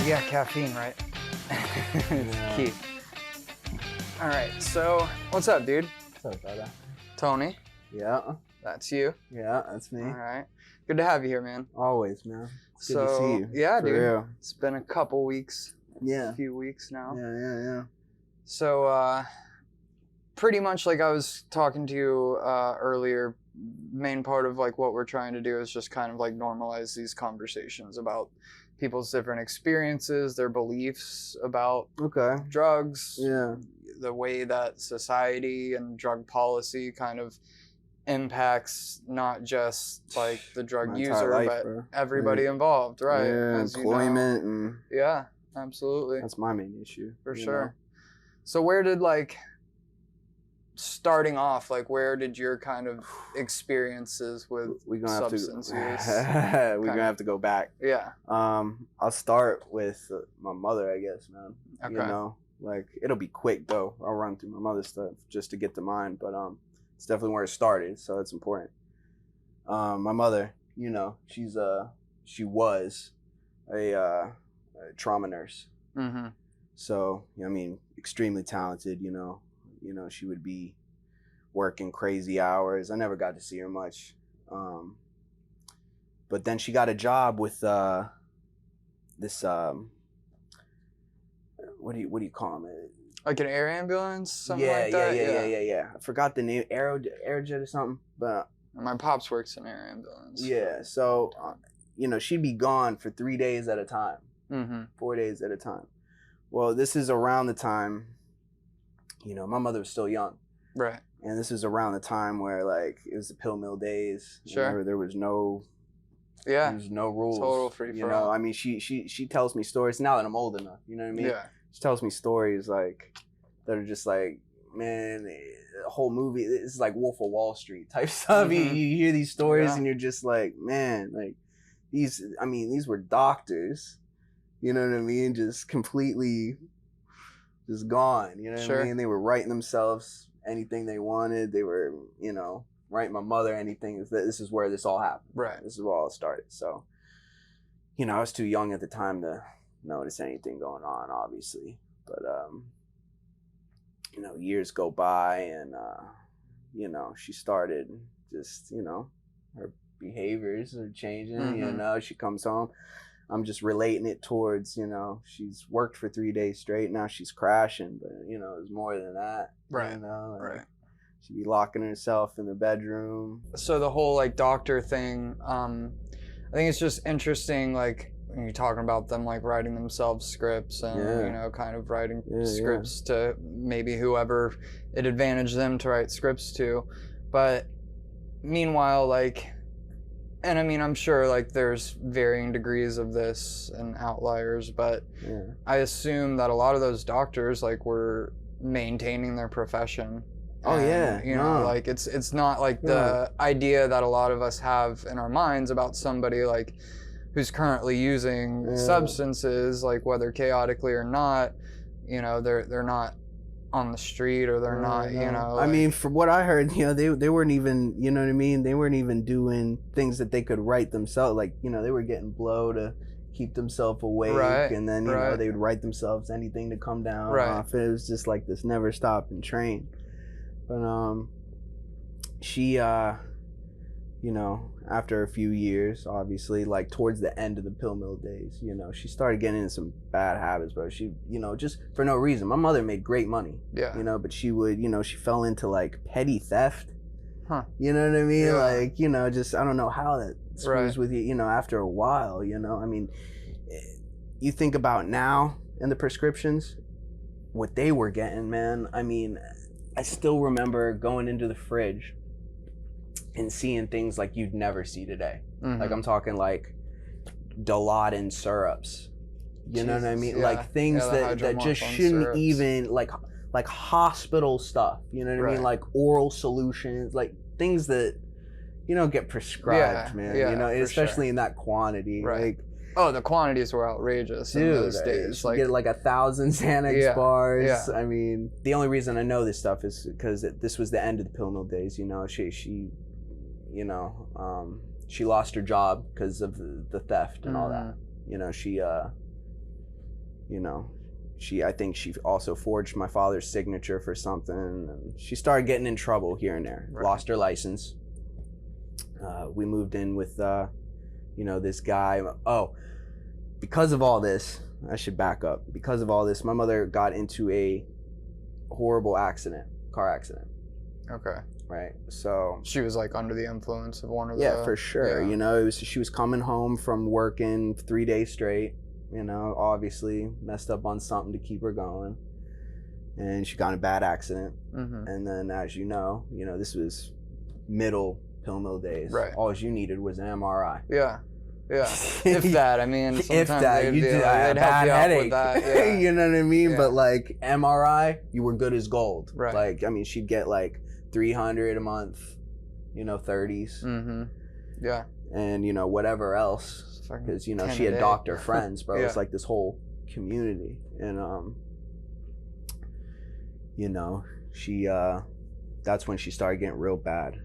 Yeah, caffeine, right? It's Yeah. key. All right, so what's up, dude? What's up, brother? Tony, Yeah, that's you. yeah, that's me. All right, good to have you here, man. Always, man. It's good So, to see you. yeah, For dude. real. It's been a couple weeks, Yeah. a few weeks now. Yeah. So, pretty much like I was talking to you earlier, main part of like what we're trying to do is just kind of like normalize these conversations about people's different experiences, their beliefs about Okay. drugs, Yeah. the way that society and drug policy kind of impacts not just like the drug My entire user, life, but bro. everybody Like, involved, right? Yeah, As you know. employment and Yeah, absolutely. that's my main issue. For you sure. know? So where did like starting off, like where did your kind of experiences with We're gonna have substance to. use? We're gonna have to go back. Yeah. I'll start with my mother, I guess, man. Okay. You know, like it'll be quick though. I'll run through my mother's stuff just to get to mine, but it's definitely where it started, so it's important. My mother, you know, she was a trauma nurse. Mm-hmm. So, I mean, extremely talented, you know, she would be working crazy hours. I never got to see her much. But then she got a job with this what do you call them? Like an air ambulance, something like that. Yeah. I forgot the name, Aerojet or something, but My pops works in air ambulance. yeah, so you know, she'd be gone for 3 days at a time. Mm-hmm. 4 days at a time. Well, this is around the time, you know, my mother was still young. Right. And this is around the time where, like, it was the pill mill days. Sure. There was no, Yeah. there was no rules. Total free You for know, all. I mean, she tells me stories now that I'm old enough. You know what I mean? Yeah. She tells me stories like that are just like, man, a whole movie. It's like Wolf of Wall Street type stuff. Mhm. You hear these stories Yeah. and you're just like, man, like these were doctors. You know what I mean? Just completely just gone. You know what Sure. I mean? They were writing themselves anything they wanted. They were, you know, writing my mother anything. This is where this all happened. Right. This is where all it started. So, you know, I was too young at the time to notice anything going on, obviously. But, you know, years go by and, you know, she started just, you know, her behaviors are changing. You Mhm. know, she comes home. I'm just relating it towards, you know, she's worked for 3 days straight. Now she's crashing, but, you know, it's more than that. Right. You know, like, Right. she'd be locking herself in the bedroom. So the whole like doctor thing, I think it's just interesting, like when you're talking about them like writing themselves scripts and Yeah. you know kind of writing Yeah. scripts to maybe whoever it advantaged them to write scripts to, but meanwhile like, and I mean I'm sure like there's varying degrees of this and outliers, but Yeah. I assume that a lot of those doctors like were maintaining their profession. Oh, And, yeah, you know, no. like it's not like the idea that a lot of us have in our minds about somebody like who's currently using Yeah. substances, like whether chaotically or not. You know, they're not on the street or they're not. You know, I like- mean, from what I heard, you know, they weren't even, you know what I mean? They weren't even doing things that they could write themselves. Like, you know, they were getting blow to keep themselves awake. Right, And then, you know, right. they would write themselves anything to come down Right. off. It was just like this never stopping train. But she, you know, after a few years, obviously, like towards the end of the pill mill days, you know, she started getting into some bad habits, bro. She, you know, just for no reason. My mother made great money, yeah, you know, but she would, you know, she fell into like petty theft. huh? You know what I mean? Yeah. Like, you know, just, I don't know how that screws Right. with you, you know, after a while, you know. I mean, you think about now and the prescriptions, what they were getting, man. I mean, I still remember going into the fridge and seeing things like you'd never see today. Mhm. Like, I'm talking like Dilaudid syrups. You know what I Jesus, mean? yeah. Like things Yeah, the that just hydromorphone shouldn't syrups. even like hospital stuff. You know what I Right. mean? Like oral solutions, like things that you don't get prescribed, Yeah, man. yeah, you know, for especially sure. in that quantity. Right. Like, Oh, the quantities were outrageous in dude, those days. you Like, get like 1,000 Xanax Yeah, bars. yeah. I mean, the only reason I know this stuff is because this was the end of the pill mill days. You know, she, you know, she lost her job because of the theft and all that. You know, she I think she also forged my father's signature for something. And she started getting in trouble here and there. Right. Lost her license. We moved in with, this guy. Oh, because of all this, I should back up. Because of all this, my mother got into a horrible car accident. Okay. Right. So she was like under the influence of one of the. Yeah, for sure. Yeah. She was coming home from working 3 days straight. Obviously messed up on something to keep her going, and she got in a bad accident. Mm-hmm. And then, as this was middle pill mill days. Right. All you needed was an MRI. Yeah. If that, I mean, if that, you did a bad headache. With that. Yeah. You know what I mean? Yeah. But like MRI, you were good as gold. Right. Like, I mean, she'd get like $300 a month, 30s. Mm-hmm. Yeah. And whatever else. Because she had doctor friends, bro. Yeah. It's like this whole community, and she that's when she started getting real bad.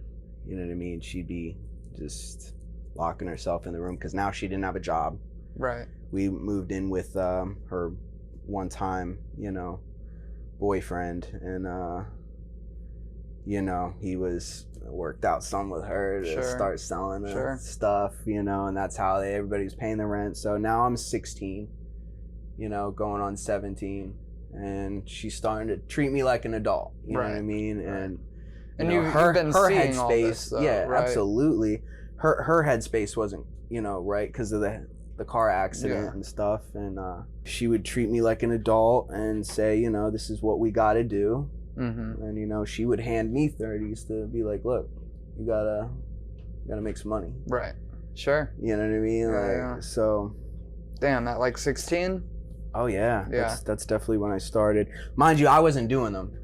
You know what I mean? She'd be just locking herself in the room because now she didn't have a job. Right. We moved in with her one time, boyfriend, and he was worked out some with her to start selling stuff, and that's how everybody was paying the rent. So now I'm 16, going on 17, and she's starting to treat me like an adult. You know what I mean? Right. And you've been her seeing headspace, all this, though, right? Absolutely. Her headspace wasn't, right, because of the car accident and stuff. And she would treat me like an adult and say, this is what we got to do. Mm-hmm. And she would hand me 30s to be like, look, you gotta make some money. Right. Sure. You know what I mean? Yeah. So. Damn, at like 16? Oh yeah. Yeah. That's definitely when I started. Mind you, I wasn't doing them.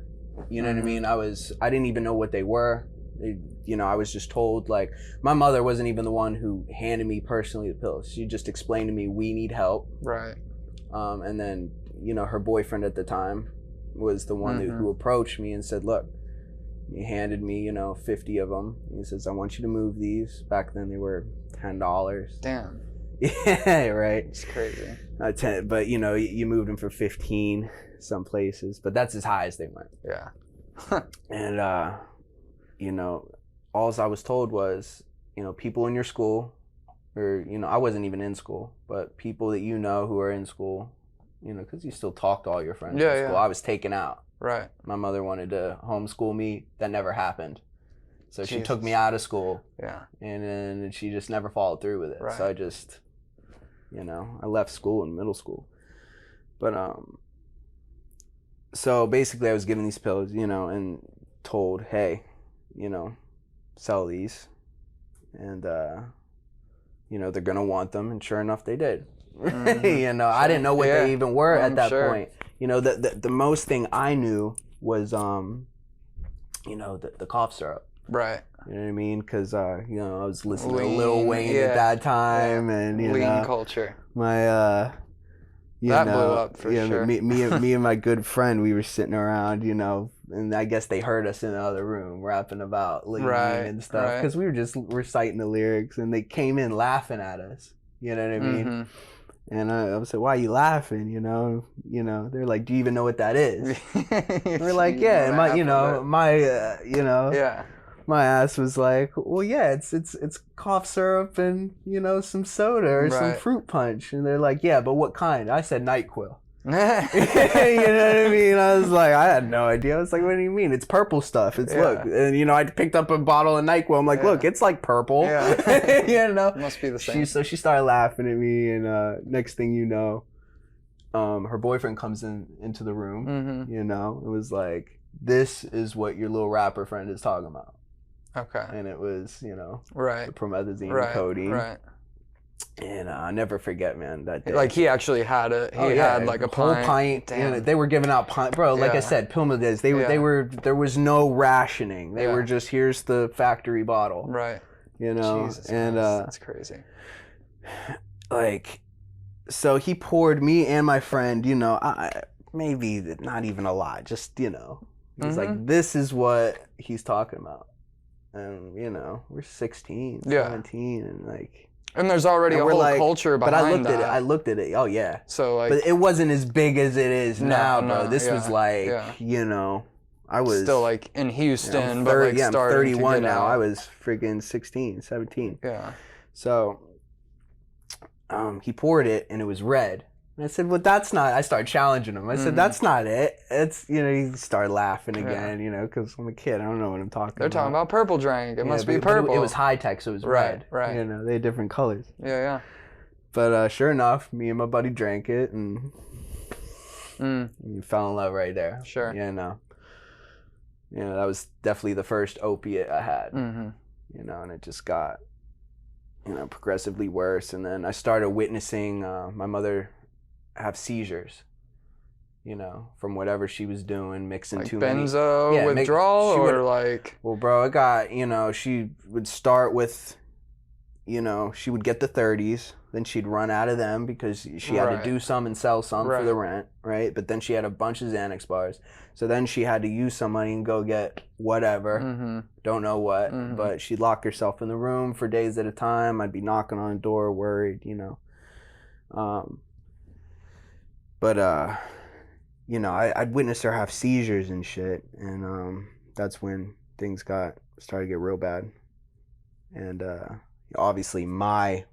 You know what I mean? I didn't even know what they were. I was just told, like, my mother wasn't even the one who handed me personally the pills. She just explained to me, we need help. Right. And then, her boyfriend at the time was the one who approached me and said, look, he handed me, 50 of them. He says, I want you to move these. Back then they were $10. Damn. Yeah, right. It's crazy. 10, but you moved them for 15 some places, but that's as high as they went. Yeah. And all I was told was, people in your school, or I wasn't even in school, but people that who are in school, because you still talk to all your friends in school. I was taken out. Right. My mother wanted to homeschool me. That never happened. So she took me out of school. Yeah. And then she just never followed through with it. Right. So I just, I left school in middle school. But so basically I was given these pills, and told, hey, sell these, and they're gonna want them, and sure enough they did. Mm-hmm. I didn't know what they even were at that point. The most thing I knew was the cough syrup. Right. You know what I mean? Because I was listening to Lil Wayne at that time, and lean culture. My that blew up for sure. Me and my good friend, we were sitting around, and I guess they heard us in the other room rapping about lean and stuff, because we were just reciting the lyrics, and they came in laughing at us. You know what I mean? Mm-hmm. And I was like, why are you laughing? They're like, do you even know what that is? We're like, yeah. And my ass was like, well, yeah, it's cough syrup and, some soda or some fruit punch. And they're like, yeah, but what kind? I said NyQuil. You know what I mean? I was like, I had no idea. I was like, what do you mean? It's purple stuff. Look. And, I picked up a bottle of NyQuil. I'm like, look, it's like purple. Yeah. It must be the same. So she started laughing at me. And next thing you know, her boyfriend comes into the room. Mm-hmm. It was like, this is what your little rapper friend is talking about. Okay. And it was, the promethazine codeine. Right. And I'll never forget, man, that day. Like, he actually had a whole pint. Damn. They were giving out pint, bro. Like I said, pill mill days. They were. There was no rationing. They were just, here's the factory bottle. Right. Jesus and that's crazy. Like, so he poured me and my friend. Maybe not even a lot. Just he's like, this is what he's talking about. And we're 16, 17, and like. And there's already And a we're whole like- culture But behind I that. looked at it. Oh yeah. So like, But it wasn't as big as it is now, bro. no, This was yeah, like, yeah. you know, I was still like in yeah, Houston, I'm but like I'm starting 31 to get now. out. I was freaking 16, 17. Yeah. So he poured it and it was red. And I said, well, that's not, I started challenging him. I said, that's not it. It's, you know, he started laughing again, you know, because I'm a kid. I don't know what I'm talking They're about. talking about purple drink. It must be but purple. it was high tech, so it was Right, red. right. You know, they had different colors. Yeah, But sure enough, me and my buddy drank it and yeah. you fell in love right there. Sure. You know, that was definitely the first opiate I had. Mm-hmm. You know, and it just got, you know, progressively worse. And then I started witnessing my mother have seizures, you know, from whatever she was doing, mixing Like too many. benzo Yeah, withdrawal, she or would- like Well, bro, it got, you know, she would start with, you know, she would get the 30s, then she'd run out of them because she had Right. to do some and sell some for Right. the rent, right? But then she had a bunch of Xanax bars. So then she had to use some money and go get whatever, Mm-hmm. don't know what, Mhm. but she'd lock herself in the room for days at a time. I'd be knocking on the door, worried, you know. You know, I'd witness her have seizures and shit, and that's when things started to get real bad. And obviously my,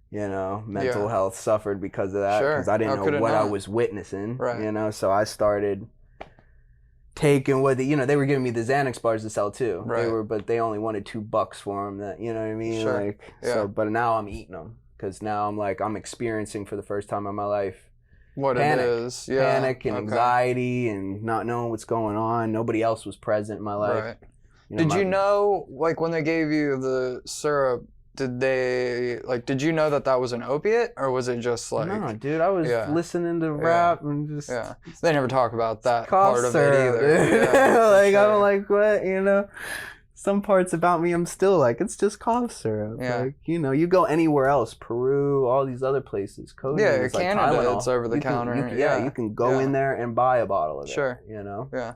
you know, mental Yeah. health suffered because of that, Sure. because I didn't How could know it what I not? was witnessing, Right. you know. So I started taking what you know, they were giving me the Xanax bars to sell too. Right. But they only wanted $2 for them. That, you know what I mean? Sure. Like, Yeah. so, but now I'm eating them because now I'm experiencing for the first time in my life What Panic. it is. Yeah. panic and Okay. anxiety and not knowing what's going on. Nobody else was present in my life. Right. You Did my- you know, like, when they gave you the syrup, did you know that was an opiate, or was it just like, no, dude, I was Yeah. listening to rap and just yeah, they never talk about that cough part of syrup, it either. dude. Yeah, for like sure. I'm like, what, you know? Some parts about me, I'm still like, it's just cough syrup. Yeah. Like, you know, you go anywhere else, Peru, all these other places, codeine, Yeah, it's like Canada, Tylenol. it's over the You can- counter, you can- yeah. you can go Yeah. in there and buy a bottle of it. Sure. You know, Yeah,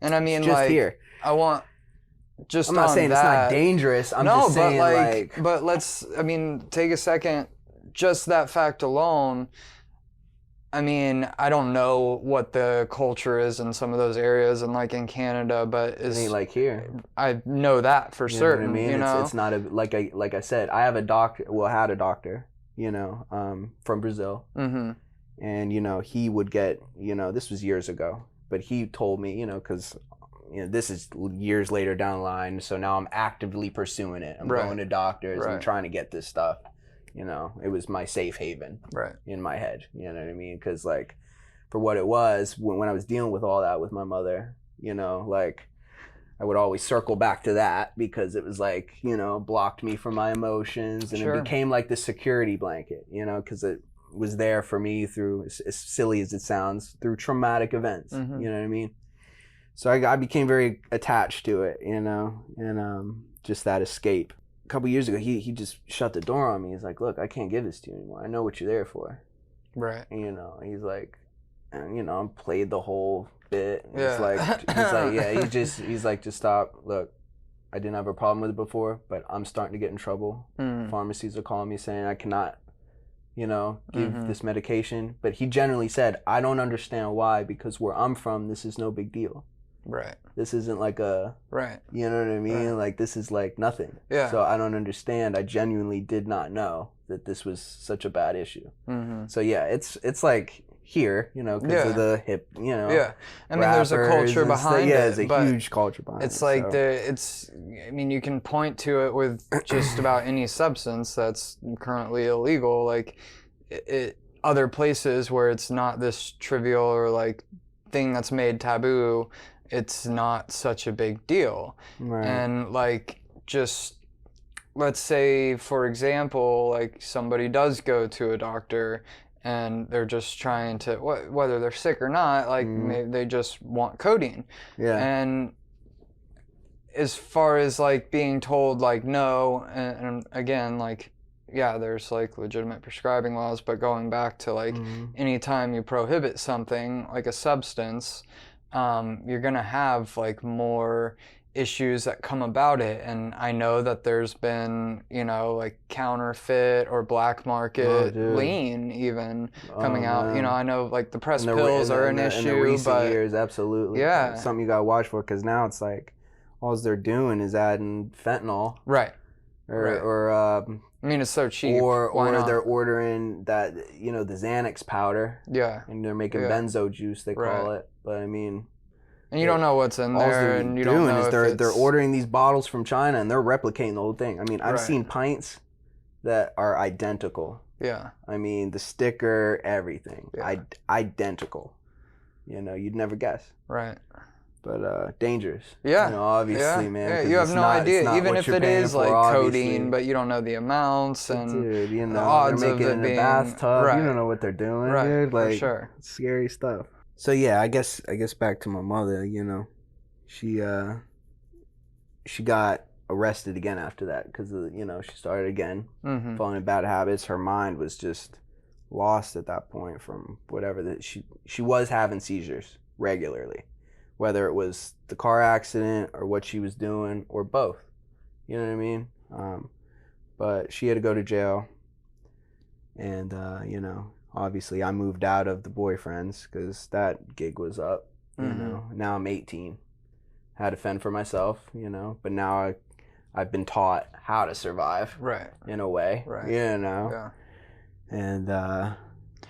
and I mean, it's just like, here. I want just I'm not on saying it's not that- dangerous. I'm no, just saying but like but let's, I mean, take a second. Just that fact alone. I mean, I don't know what the culture is in some of those areas, and like in Canada, but it ain't like here. I know that for You certain. know what I mean? You know, It's not a like I said. I have a doctor. Well, had a doctor. You know, from Brazil, Mm-hmm. and you know he would get. You know, this was years ago, but he told me. You know, because you know this is years later down the line. So now I'm actively pursuing it. I'm Right. going to doctors. I'm Right. trying to get this stuff. You know, it was my safe haven Right. in my head. You know what I mean? Because like, for what it was, when I was dealing with all that with my mother, you know, like, I would always circle back to that because it was like, you know, blocked me from my emotions, and Sure. it became like the security blanket, you know, because it was there for me through, as silly as it sounds, through traumatic events. Mhm. You know what I mean? So I became very attached to it, you know, and just that escape. A couple years ago, he just shut the door on me. He's like, look, I can't give this to you anymore. I know what you're there for. Right. And, you know, he's like, and, you know, I played the whole bit. And Yeah. He's like, yeah, he's like, just stop. Look, I didn't have a problem with it before, but I'm starting to get in trouble. Mm. Pharmacies are calling me saying I cannot, you know, give Mhm. this medication. But he generally said, I don't understand why, because where I'm from, this is no big deal. Right. This isn't like a, Right. you know what I mean? Right. Like, this is like nothing. Yeah. So I don't understand. I genuinely did not know that this was such a bad issue. Mm-hmm. So yeah, it's like here, you know, because Yeah. of the hip, you know. Yeah. I mean, there's a rappers culture and stuff. behind yeah, it. there's a but huge culture behind it's it. like so. I mean, you can point to it with just about any substance that's currently illegal. Like, other places where it's not this trivial or like thing that's made taboo, it's not such a big deal. Right. And like, just let's say, for example, like somebody does go to a doctor and they're just trying to, whether they're sick or not, like maybe they just want codeine. yeah. And as far as like being told like no, and again, like, yeah, there's like legitimate prescribing laws, but going back to like anytime you prohibit something like a substance, you're gonna have like more issues that come about it. And I know that there's been, you know, like counterfeit or black market dude. lean even coming out. man. You know, I know like the pressed In the, pills in the, are in an the, in the issue, recent but years, absolutely. yeah. It's something you gotta watch for, because now it's like all they're doing is adding fentanyl, right. or I mean, it's so cheap. or Why not? they're ordering that, you know, the Xanax powder, Yeah. and they're making Yeah. benzo juice, they call Right. it. But I mean, And you don't know what's in all there, they're and you doing don't know is if they're it's... ordering these bottles from China and they're replicating the whole thing. I mean, I've Right. seen pints that are identical. Yeah. I mean, the sticker, everything, Yeah. identical. You know, you'd never guess. Right. But dangerous. Yeah. You know, obviously, Yeah. man. Yeah. 'cause You have it's no not- it's idea, not even what if you're it paying is for, like obviously. codeine, but you don't know the amounts and Dude, you know, the odds they're of making it it in being... a bathtub. Right. You don't know what they're doing, Right, dude. for Like, sure. scary stuff. So yeah, I guess back to my mother. You know, she got arrested again after that because, you know, she started again Mm-hmm. falling in bad habits. Her mind was just lost at that point from whatever that she was having seizures regularly, whether it was the car accident or what she was doing or both. You know what I mean? But she had to go to jail, and you know, obviously I moved out of the boyfriends because that gig was up. You Mhm. know, now I'm 18, had to fend for myself. You know, but now I've been taught how to survive Right. in a way. Right. You know, Yeah. and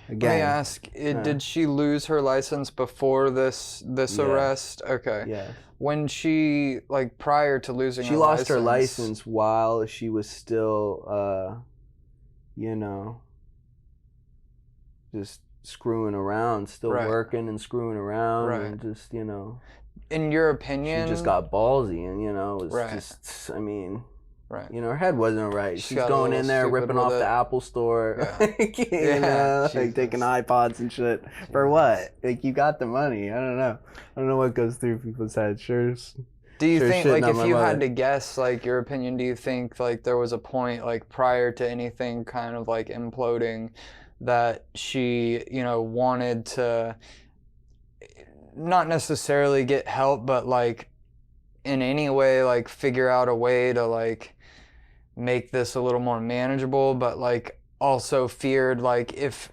again, Let me ask: did she lose her license before this Yeah. arrest? Okay. yeah. When she, like, prior to losing She her lost her license while she was still, you know, just screwing around, still Right. working and screwing around, Right. and just, you know, In your she opinion, just got ballsy, and, you know, it was Right. just, I mean, right. you know, her head wasn't right. She She's got a going in little there stupid ripping with off it. the Apple store, Yeah. like, you Yeah, know, like Jesus. taking iPods and shit. For what? Like, you got the money. I don't know what goes through people's heads. Sure. Do you Sure think, shit, like, not if my you mother. had to guess, like, your opinion, do you think, like, there was a point, like, prior to anything kind of, like, imploding that she, you know, wanted to not necessarily get help, but, like, in any way, like, figure out a way to, like, make this a little more manageable, but, like, also feared, like, if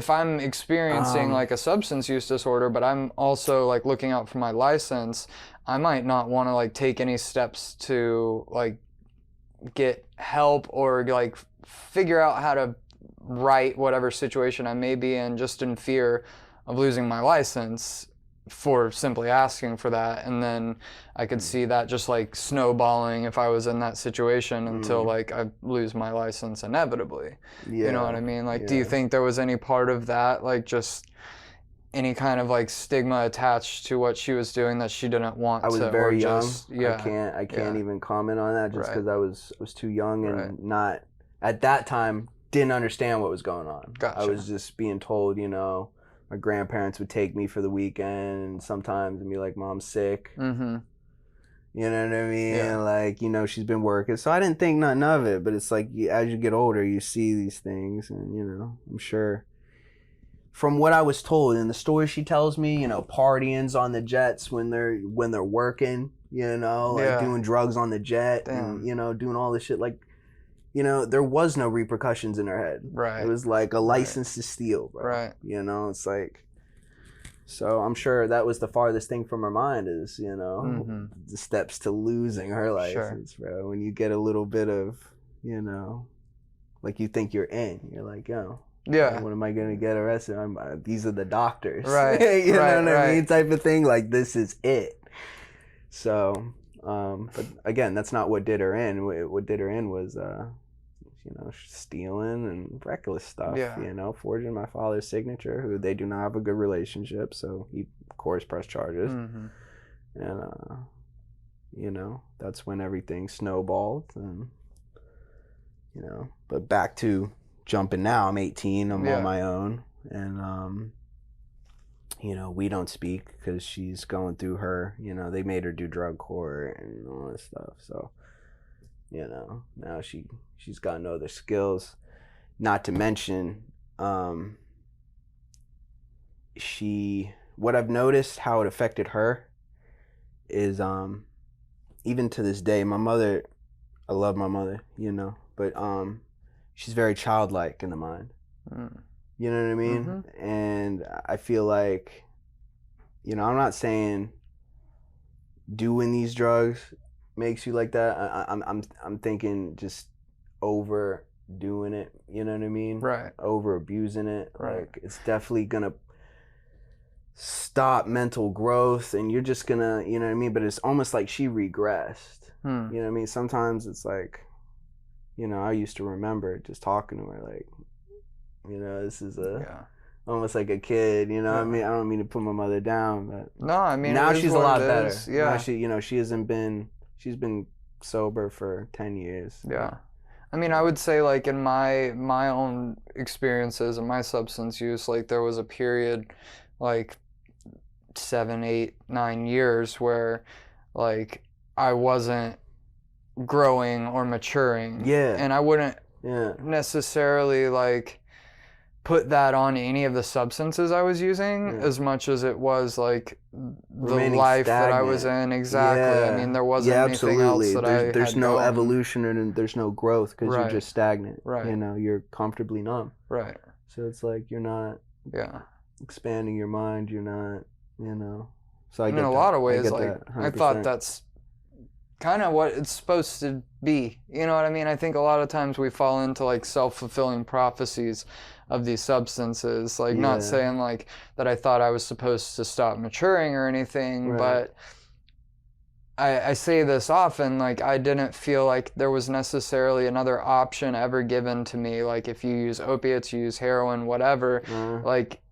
I'm experiencing, like, a substance use disorder, but I'm also, like, looking out for my license, I might not want to, like, take any steps to, like, get help or, like, figure out how to right whatever situation I may be in, just in fear of losing my license for simply asking for that. And then I could see that just, like, snowballing if I was in that situation until, like, I lose my license inevitably. Yeah. You know what I mean? Like, do you yeah. think there was any part of that, like, just any kind of, like, stigma attached to what she was doing that she didn't want to? I was very young. Just, yeah. I can't Yeah. even comment on that just Right. because I was too young and Right. not at that time didn't understand what was going on. Gotcha. I was just being told, you know, my grandparents would take me for the weekend and sometimes and be like, "Mom's sick." Mm-hmm. You know what I mean? Yeah. Like, you know, she's been working. So I didn't think nothing of it, but it's like as you get older, you see these things, and, you know, I'm sure from what I was told in the story she tells me, you know, partying's on the jets when they're working, you know, like Yeah. doing drugs on the jet Damn. and, you know, doing all this shit. Like, you know, there was no repercussions in her head. Right. It was like a license to steal, bro. Right. You know, it's like, so I'm sure that was the farthest thing from her mind is, you know, Mhm. the steps to losing her license, bro. When you get a little bit of, you know, like you think you're in, you're like, yo, Yeah. when am I gonna get arrested? These are the doctors, Right, you know right, what I mean, right. type of thing. Like, this is it. So, but again, that's not what did her in. What did her in was, you know, stealing and reckless stuff. Yeah. You know, forging my father's signature, who they do not have a good relationship. So he, of course, pressed charges, Mm-hmm. and you know, that's when everything snowballed, and you know. But back to jumping now, I'm 18, I'm Yeah. on my own, and you know, we don't speak because she's going through her, you know, they made her do drug court and all this stuff. So, you know, now she's got no other skills. Not to mention, what I've noticed how it affected her is even to this day, my mother, I love my mother, but she's very childlike in the mind. Mm. You know what I mean? Mm-hmm. And I feel like, I'm not saying doing these drugs makes you like that. I'm thinking just overdoing it. You know what I mean? Right. Over abusing it. Right. Like it's definitely gonna stop mental growth, and you're just gonna, you know what I mean? But it's almost like she regressed. You know what I mean? Sometimes it's like, I used to remember just talking to her like, this is almost like a kid, what I mean? I don't mean to put my mother down, but no, I mean now she's a lot better. Yeah, now she's been sober for 10 years. Yeah, I mean, I would say like in my own experiences and my substance use, like there was a period, like 7, 8, 9 years where, like I wasn't growing or maturing. Yeah, and I wouldn't necessarily like put that on any of the substances I was using as much as it was like the life that I was in. Exactly. I mean, there wasn't anything else that there's no evolution and there's no growth because you're just stagnant. Right. You're comfortably numb. Right. So it's like you're not expanding your mind. You're not, So in a lot of ways, like I thought that's kind of what it's supposed to be. You know what I mean? I think a lot of times we fall into like self-fulfilling prophecies of these substances, like not saying like that I thought I was supposed to stop maturing or anything, but I say this often, like I didn't feel like there was necessarily another option ever given to me. Like if you use opiates, you use heroin, whatever, like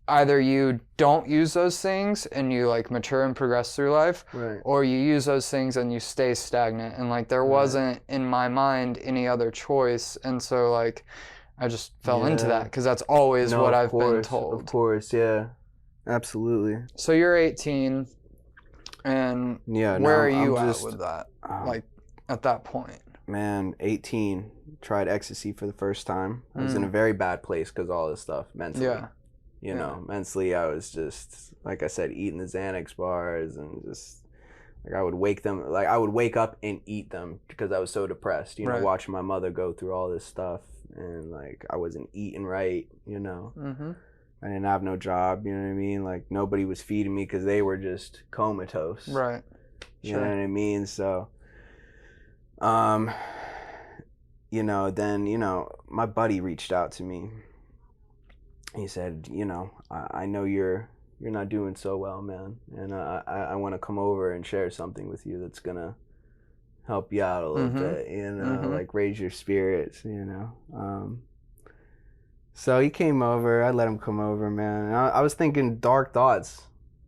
either you don't use those things and you like mature and progress through life, or you use those things and you stay stagnant. And like there wasn't in my mind any other choice, and so like I just fell into that because that's always what I've been told. Of course, yeah, absolutely. So you're 18, and where are you at with that? Like at that point, man, 18, tried ecstasy for the first time. I was in a very bad place because all this stuff mentally. Mentally, I was just, like I said, eating the Xanax bars and just, like I would wake up and eat them because I was so depressed, watching my mother go through all this stuff and like I wasn't eating right, I didn't have no job, you know what I mean? Like nobody was feeding me because they were just comatose. Right. You know what I mean? So, then, my buddy reached out to me. He said, I know you're not doing so well, man, and I want to come over and share something with you that's gonna help you out a little bit, like raise your spirits, So he came over. I let him come over, man. And I was thinking dark thoughts,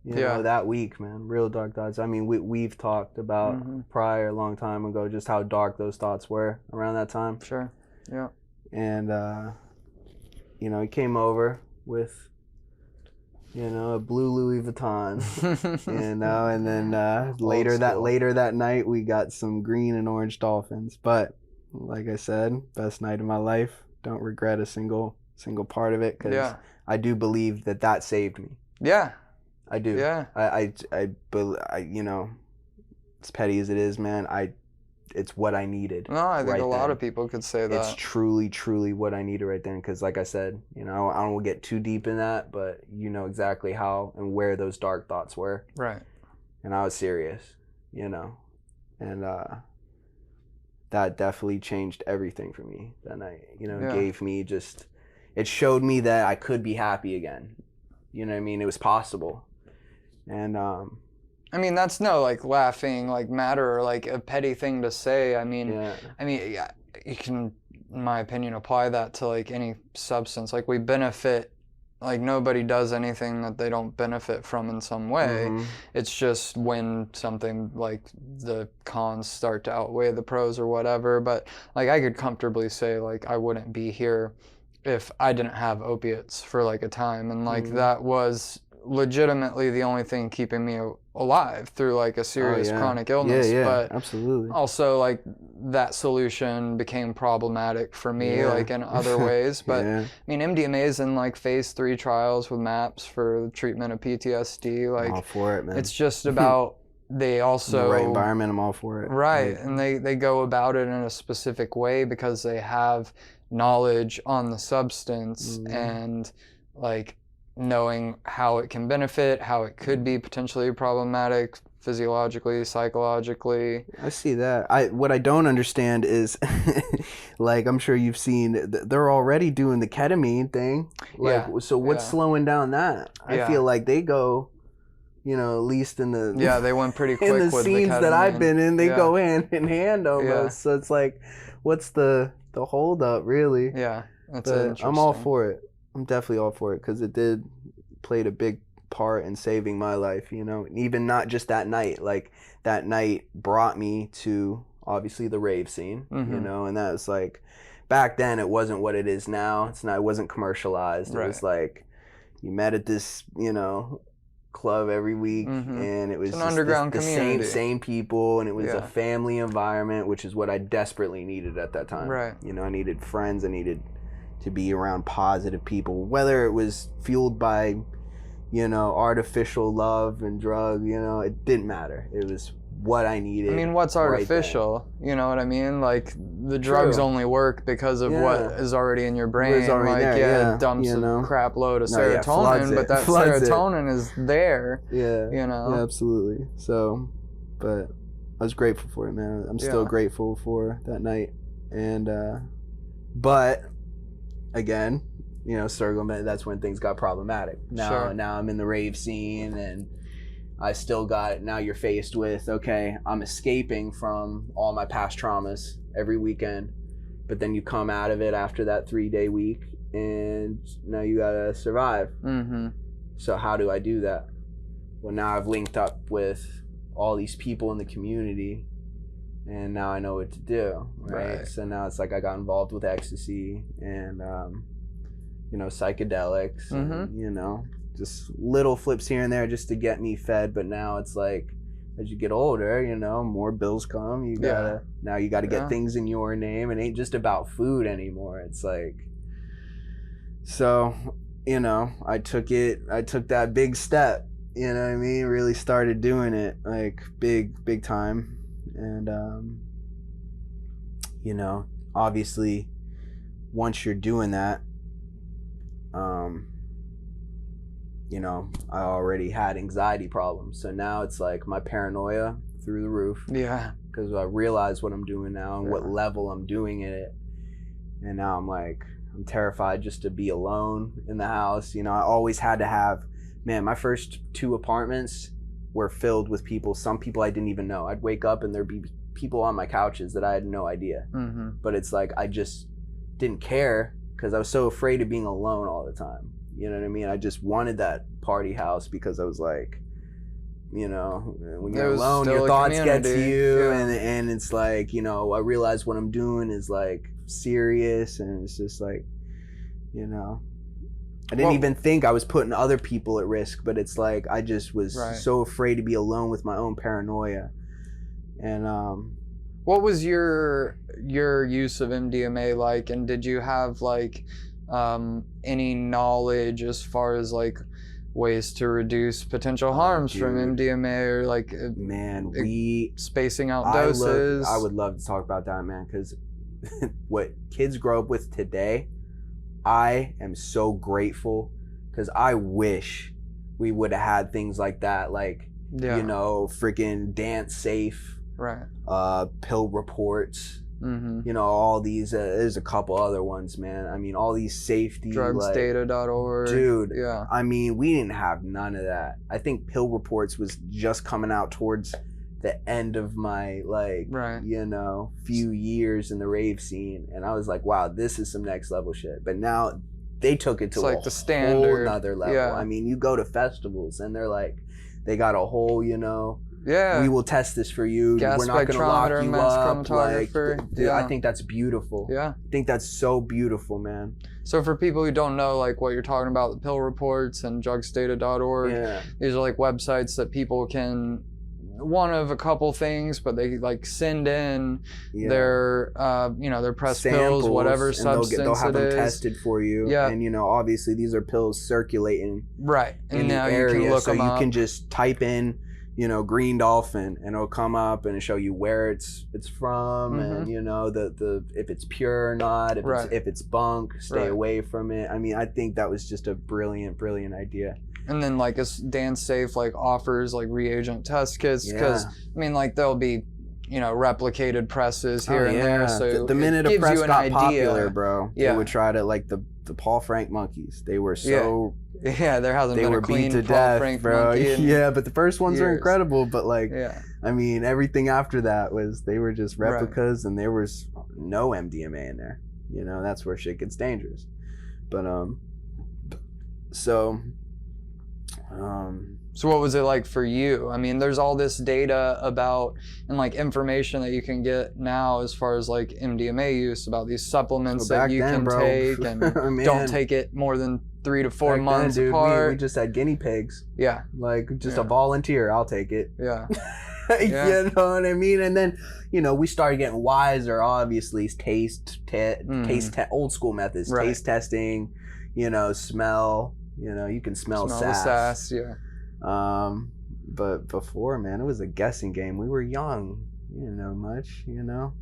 that week, man, real dark thoughts. I mean, we've talked about prior, a long time ago, just how dark those thoughts were around that time. Sure. Yeah. And he came over with, a blue Louis Vuitton, and then later that night we got some green and orange Dolphins. But like I said, best night of my life. Don't regret a single part of it because I do believe that saved me. Yeah, I do. Yeah, I as petty as it is, man, it's what I needed. No, I think a lot of people could say that. It's truly, truly what I needed right then. Because like I said, I don't want to get too deep in that, but you know exactly how and where those dark thoughts were. Right. And I was serious, and that definitely changed everything for me that night. Gave me it showed me that I could be happy again. You know what I mean? It was possible. And I mean, that's no like laughing like matter or like a petty thing to say. I mean, you can, in my opinion, apply that to like any substance. Like we benefit, like nobody does anything that they don't benefit from in some way. It's just when something like the cons start to outweigh the pros or whatever. But like I could comfortably say like I wouldn't be here if I didn't have opiates for like a time, and like that was legitimately the only thing keeping me alive through like a serious chronic illness. But absolutely. Also like that solution became problematic for me like in other ways. But I mean, MDMA is in like phase 3 trials with MAPS for the treatment of PTSD. Like all for it, man. It's just about they In also the right environment, I'm all for it. right, Like, and they go about it in a specific way because they have knowledge on the substance and like knowing how it can benefit, how it could be potentially problematic physiologically, psychologically. I see that. What I don't understand is, like, I'm sure you've seen, they're already doing the ketamine thing. Like, Yeah, so what's yeah. slowing down that? I Yeah. feel like they go, at least in the Yeah, they went pretty quick in the with scenes the that I've ketamine. been in, they Yeah. go hand in hand almost. Yeah. So it's like, what's the hold up, really? Yeah, that's But interesting. I'm all for it. I'm definitely all for it because it played a big part in saving my life, even not just that night. Like, that night brought me to obviously the rave scene, and that was like, back then it wasn't what it is now. It wasn't commercialized. It was like you met at this, club every week, and it was It's an just underground the community. same people, and it was Yeah. a family environment, which is what I desperately needed at that time. Right. I needed friends. I needed to be around positive people, whether it was fueled by artificial love and drug, it didn't matter. It was what I needed. I mean, what's artificial? You know what I mean? Like, the drugs only work because of what is already in your brain. What's already like, there, it dumps a crap load of serotonin, floods it. but that Floods serotonin is there. Yeah. Yeah, absolutely. So, but I was grateful for it, man. I'm still grateful for that night. And, but again, circling, that's when things got problematic. Now I'm in the rave scene, and I still got, now you're faced with, okay, I'm escaping from all my past traumas every weekend, but then you come out of it after that 3-day week, and now you gotta survive. So how do I do that? Well, now I've linked up with all these people in the community, and now I know what to do, right? So now it's like I got involved with ecstasy and psychedelics, and, just little flips here and there just to get me fed. But now it's like, as you get older, more bills come. You gotta get things in your name. It ain't just about food anymore. It's like, so, I took that big step, what I mean? Really started doing it, like, big time. And, obviously once you're doing that, I already had anxiety problems. So now it's like my paranoia through the roof. Yeah. Because I realize what I'm doing now and what level I'm doing it. And now I'm terrified just to be alone in the house. I always had to have, my first 2 apartments were filled with people. Some people I didn't even know. I'd wake up and there'd be people on my couches that I had no idea. But it's like, I just didn't care because I was so afraid of being alone all the time. You know what I mean? I just wanted that party house because I was like, when you're alone, your thoughts get to you, and it's like, I realize what I'm doing is like serious, and it's just like, I didn't even think I was putting other people at risk, but it's like I just was so afraid to be alone with my own paranoia. And what was your use of MDMA like, and did you have like any knowledge as far as like ways to reduce potential harms from MDMA, or like spacing out doses? I would love to talk about that, man, because what kids grow up with today, I am so grateful, because I wish we would have had things like that, like freaking Dance Safe, pill reports. All these, there's a couple other ones, man. I mean, all these safety, drugsdata.org. Dude, I mean, we didn't have none of that. I think pill reports was just coming out towards the end of my, few years in the rave scene. And I was like, wow, this is some next level shit. But now they took it to like a the standard, whole nother level. I mean, you go to festivals and they're like, they got a whole, we will test this for you. We're not going to lock you up. Like, dude, I think that's beautiful. I think that's so beautiful, man. So for people who don't know, like what you're talking about, the pill reports and drugsdata.org, these are like websites that people can, one of a couple things, but they like send in their, their pressed pills, whatever substance they'll have them tested for you. Yeah. And, obviously these are pills circulating in the now area. You can look so them you up. can just type in, you know, green dolphin, and it'll come up and show you where it's from, and you know the if it's pure or not, if it's bunk, stay away from it. I mean, I think that was just a brilliant idea. And then like Dan Safe like offers like reagent test kits, because I mean like there'll be, you know, replicated presses here and there. So the minute a press got popular, bro, they would try to, like the Paul Frank monkeys. They were so there hasn't been a clean beat to Paul death, Frank bro. monkey But the first ones are incredible. But like, I mean, everything after that they were just replicas, and there was no MDMA in there. You know, that's where shit gets dangerous. But so what was it like for you? I mean, there's all this data about and like information that you can get now as far as like MDMA use, about these supplements that you can take, and don't take it more than 3 to 4 months apart. We just had guinea pigs. Yeah. Like just a volunteer, I'll take it. Yeah. You know what I mean? And then, you know, we started getting wiser, obviously, old school methods, taste testing, you know, smell, you know, you can smell sass. But before, man, it was a guessing game. We were young, you didn't know much, you know.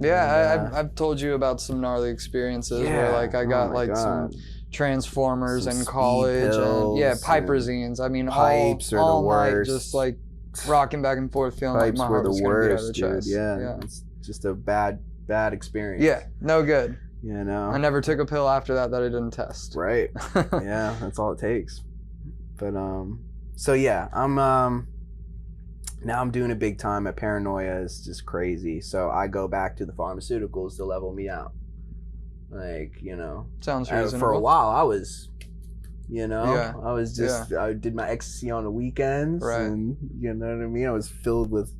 I've told you about some gnarly experiences where like I got some transformers in college, and piperazines. I mean, pipes all are the night, worst. just like rocking back and forth, feeling like my heart was gonna be out of the chest. Yeah, it's just a bad experience. Yeah, no good. You know, I never took a pill after that I didn't test. Right. Yeah, that's all it takes. But so yeah, now I'm doing it big time. My paranoia is just crazy. So I go back to the pharmaceuticals to level me out. Like, you know, sounds reasonable. For a while I was, you know, I was just I did my ecstasy on the weekends, and you know what I mean. I was filled with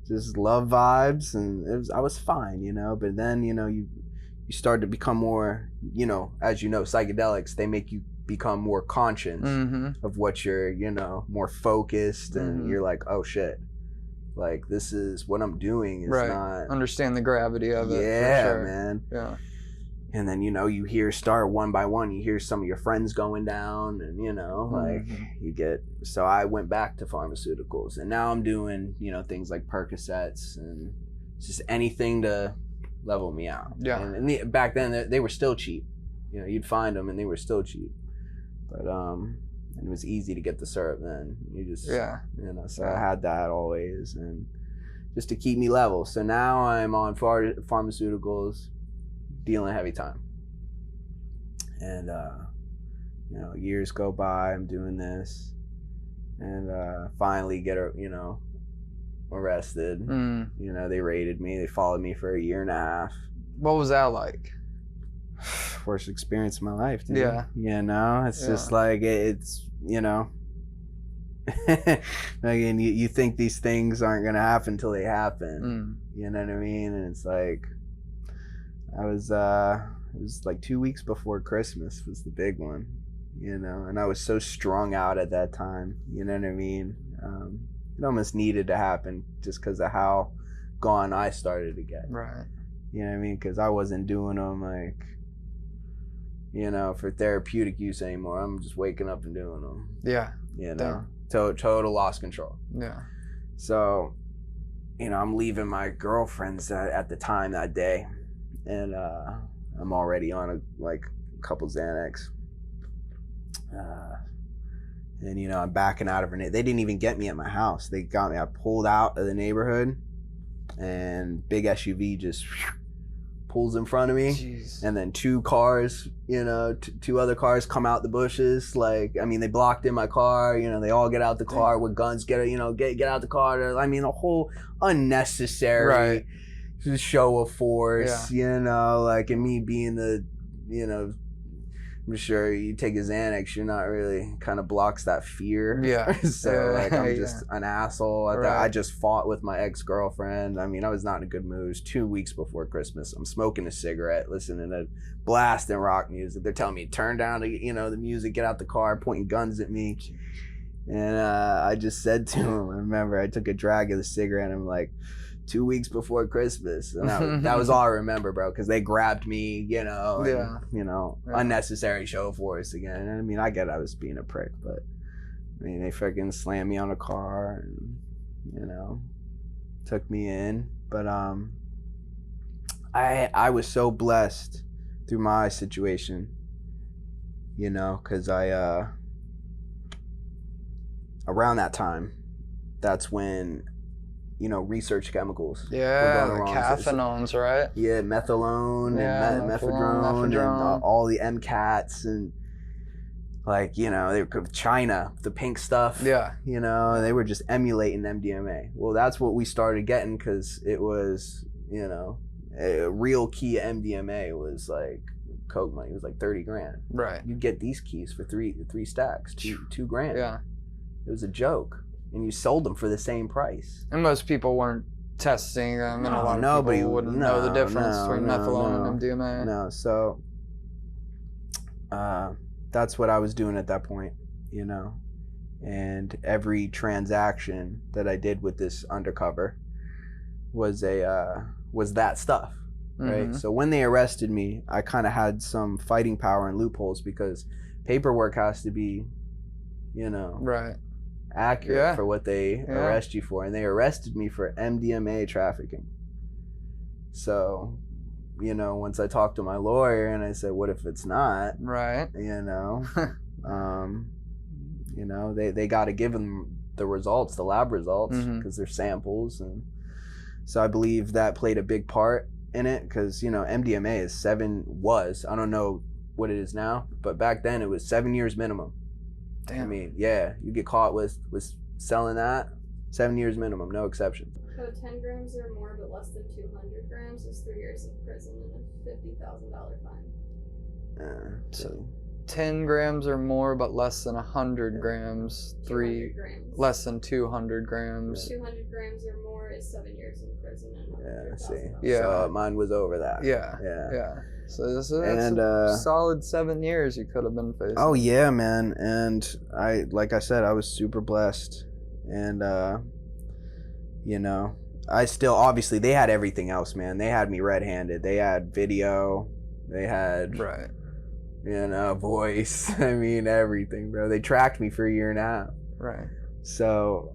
just love vibes, and I was fine, you know. But then, you know, you start to become more, you know, as you know, psychedelics, they make you become more conscious of what you're, you know, more focused, and you're like, oh shit, like this is what I'm doing is not understand the gravity of it. Yeah, for sure. man. Yeah. And then, you know, you start one by one, you hear some of your friends going down, and, you know, like you get, so I went back to pharmaceuticals, and now I'm doing, you know, things like Percocets and just anything to level me out. Yeah. And back then they were still cheap. You know, you'd find them and they were still cheap. But it was easy to get the syrup then. You just, you know, so I had that always, and just to keep me level. So now I'm on pharmaceuticals, dealing heavy time. And, you know, years go by, I'm doing this, and finally get, you know, arrested. You know, they raided me. They followed me for 1.5 years. What was that like? Worst experience of my life, dude. Yeah. You know, it's just like, it's, you know, again, you think these things aren't going to happen until they happen. You know what I mean? And it's like, it was like 2 weeks before Christmas was the big one, you know, and I was so strung out at that time, you know what I mean? It almost needed to happen just because of how gone I started to get. Right. You know what I mean? Because I wasn't doing them, like, you know, for therapeutic use anymore. I'm just waking up and doing them. Yeah. You know, total lost control. Yeah. So, you know, I'm leaving my girlfriend's at the time that day, and I'm already on a couple Xanax. And, you know, I'm backing out of her. They didn't even get me at my house. They got me. I pulled out of the neighborhood, and big SUV just pulls in front of me. Jeez. And then 2 cars, you know, 2 other cars come out the bushes. Like, I mean, they blocked in my car. You know, they all get out the car with guns. Get out the car. I mean, a whole unnecessary show of force. You know, like, and me being the, you know, I'm sure you take a Xanax, you're not really, kind of blocks that fear. Yeah. So like, I'm just an asshole. I just fought with my ex-girlfriend. I mean, I was not in a good mood. It was 2 weeks before Christmas. I'm smoking a cigarette, listening to blasting rock music. They're telling me turn down the, you know, the music, get out the car, pointing guns at me. And I just said to him, I remember I took a drag of the cigarette, and I'm like, 2 weeks before Christmas, and that was all I remember, bro, because they grabbed me, you know, and, you know, unnecessary show of force again. And I mean, I get I was being a prick, but I mean, they freaking slammed me on a car, and you know, took me in. But I was so blessed through my situation, you know, because around that time, that's when, you know, research chemicals were Yeah, going the wrong. cathinones, right? Yeah, methadone Yeah, and methadone, and mephedrone. all the MCATs and, like, you know, they were China, the pink stuff. Yeah. You know, they were just emulating MDMA. Well, that's what we started getting because it was, you know, a real key to MDMA was like coke money. It was like 30 grand. Right. You'd get these keys for three stacks, two grand. Yeah. It was a joke. And you sold them for the same price. And most people weren't testing them, and a lot of nobody people wouldn't know the difference between methadone and MDMA. No, so that's what I was doing at that point, you know. And every transaction that I did with this undercover was that stuff, right? Mhm. So when they arrested me, I kind of had some fighting power and loopholes because paperwork has to be, you know, Right. accurate for what they arrest you for, and they arrested me for MDMA trafficking. So, you know, once I talked to my lawyer and I said, what if it's not? Right. You know, you know, they got to give them the results, the lab results, because they're samples. And so I believe that played a big part in it because, you know, MDMA I don't know what it is now, but back then it was 7 years minimum. Damn. I mean, yeah, you get caught with selling that, 7 years minimum, no exception. So 10 grams or more but less than 200 grams is 3 years of prison and a $50,000 fine. So 10 grams or more, but less than 100 grams. 200 grams. Less than 200 grams. 200 grams or more is 7 years in prison and I see. Yeah. So mine was over that. Yeah. Yeah. Yeah. So that's And, a solid 7 years you could have been facing. Oh yeah, man. And like I said, I was super blessed. And you know, I still, obviously they had everything else, man. They had me red-handed. They had video. They had, Right. you know, voice. I mean, everything, bro. They tracked me for a year and a half. Right. So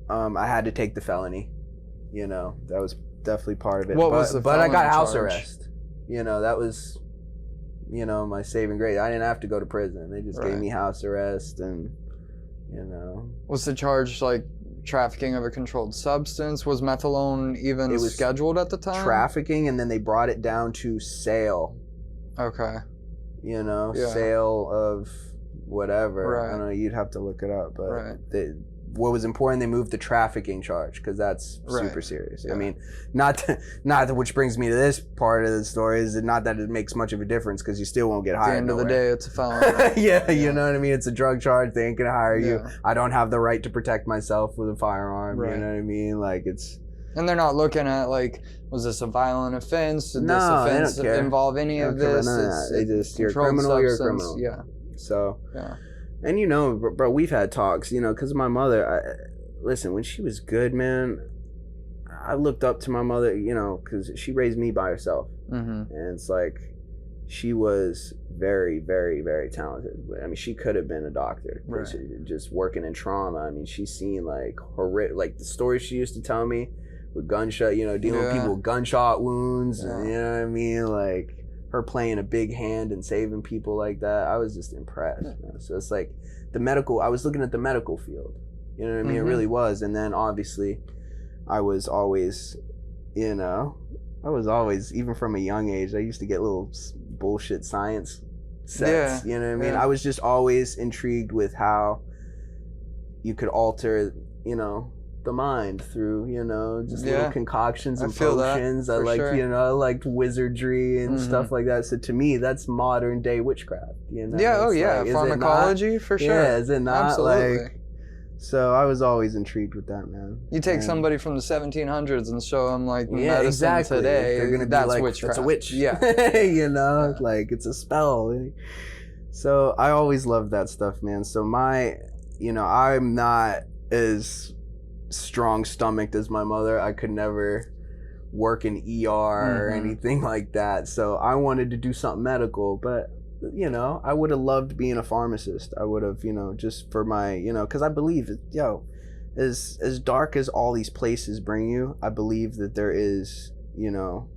I had to take the felony. You know, that was definitely part of it. What was the But I got felony house charge? arrest. You know, that was, you know, my saving grace. I didn't have to go to prison. They just gave Right. me house arrest, and, you know. Was the charge like trafficking of a controlled substance? Was methadone even It was scheduled at the time? Trafficking, and then they brought it down to sale. Okay. You know, Yeah. sale of whatever. Right. I don't know. You'd have to look it up, but Right. what was important, they moved the trafficking charge because that's Right. super serious. Yeah. I mean, not that, which brings me to this part of the story is not that it makes much of a difference because you still won't get At the hired. end of the nowhere. day, it's a felony. yeah, you Yeah. know what I mean? It's a drug charge. They ain't gonna hire you. Yeah. I don't have the right to protect myself with a firearm. Right. You know what I mean? Like, it's And they're not looking at like, was this a violent offense? Did No, this they don't offense care. involve any They of don't care about this? none of It's- that. They it's just, you're a controlled criminal, you're a substance. criminal. Yeah. so. Yeah. And you know, bro, we've had talks, you know, because my mother, listen, when she was good, man, I looked up to my mother, you know, because she raised me by herself. Mm-hmm. And it's like, she was very, very, very talented. I mean, she could have been a doctor. Right. Just working in trauma. I mean, she's seen like horrific, like the stories she used to tell me with gunshot, you know, dealing with Yeah. people with gunshot wounds. Yeah. And, you know what I mean? Like, her playing a big hand and saving people like that. I was just impressed. Man. So it's like I was looking at the medical field. You know what I mean? Mhm. It really was. And then obviously I was always, you know, even from a young age, I used to get little bullshit science sets. Yeah, You know what I mean? yeah. I was just always intrigued with how you could alter, you know, the mind through, you know, just Yeah. little concoctions I and feel that, potions. I for liked, sure. you know, I liked wizardry and Mhm. stuff like that. So to me, that's modern day witchcraft. You know? Yeah. Oh, It's yeah. like, is it not- Pharmacology for sure. Yeah, is it not Absolutely. like? So I was always intrigued with that, man. You take And- somebody from the 1700s and show them like Yeah, medicine exactly. today. They're gonna be that's like, witchcraft. that's a witch. Yeah. you know, Yeah. like it's a spell. So I always loved that stuff, man. So I'm not as strong stomached as my mother. I could never work in ER or Mhm. anything like that. So I wanted to do something medical, but you know, I would have loved being a pharmacist. I would have, you know, just for my, you know, because I believe, as dark as all these places bring you, I believe that there is, you know,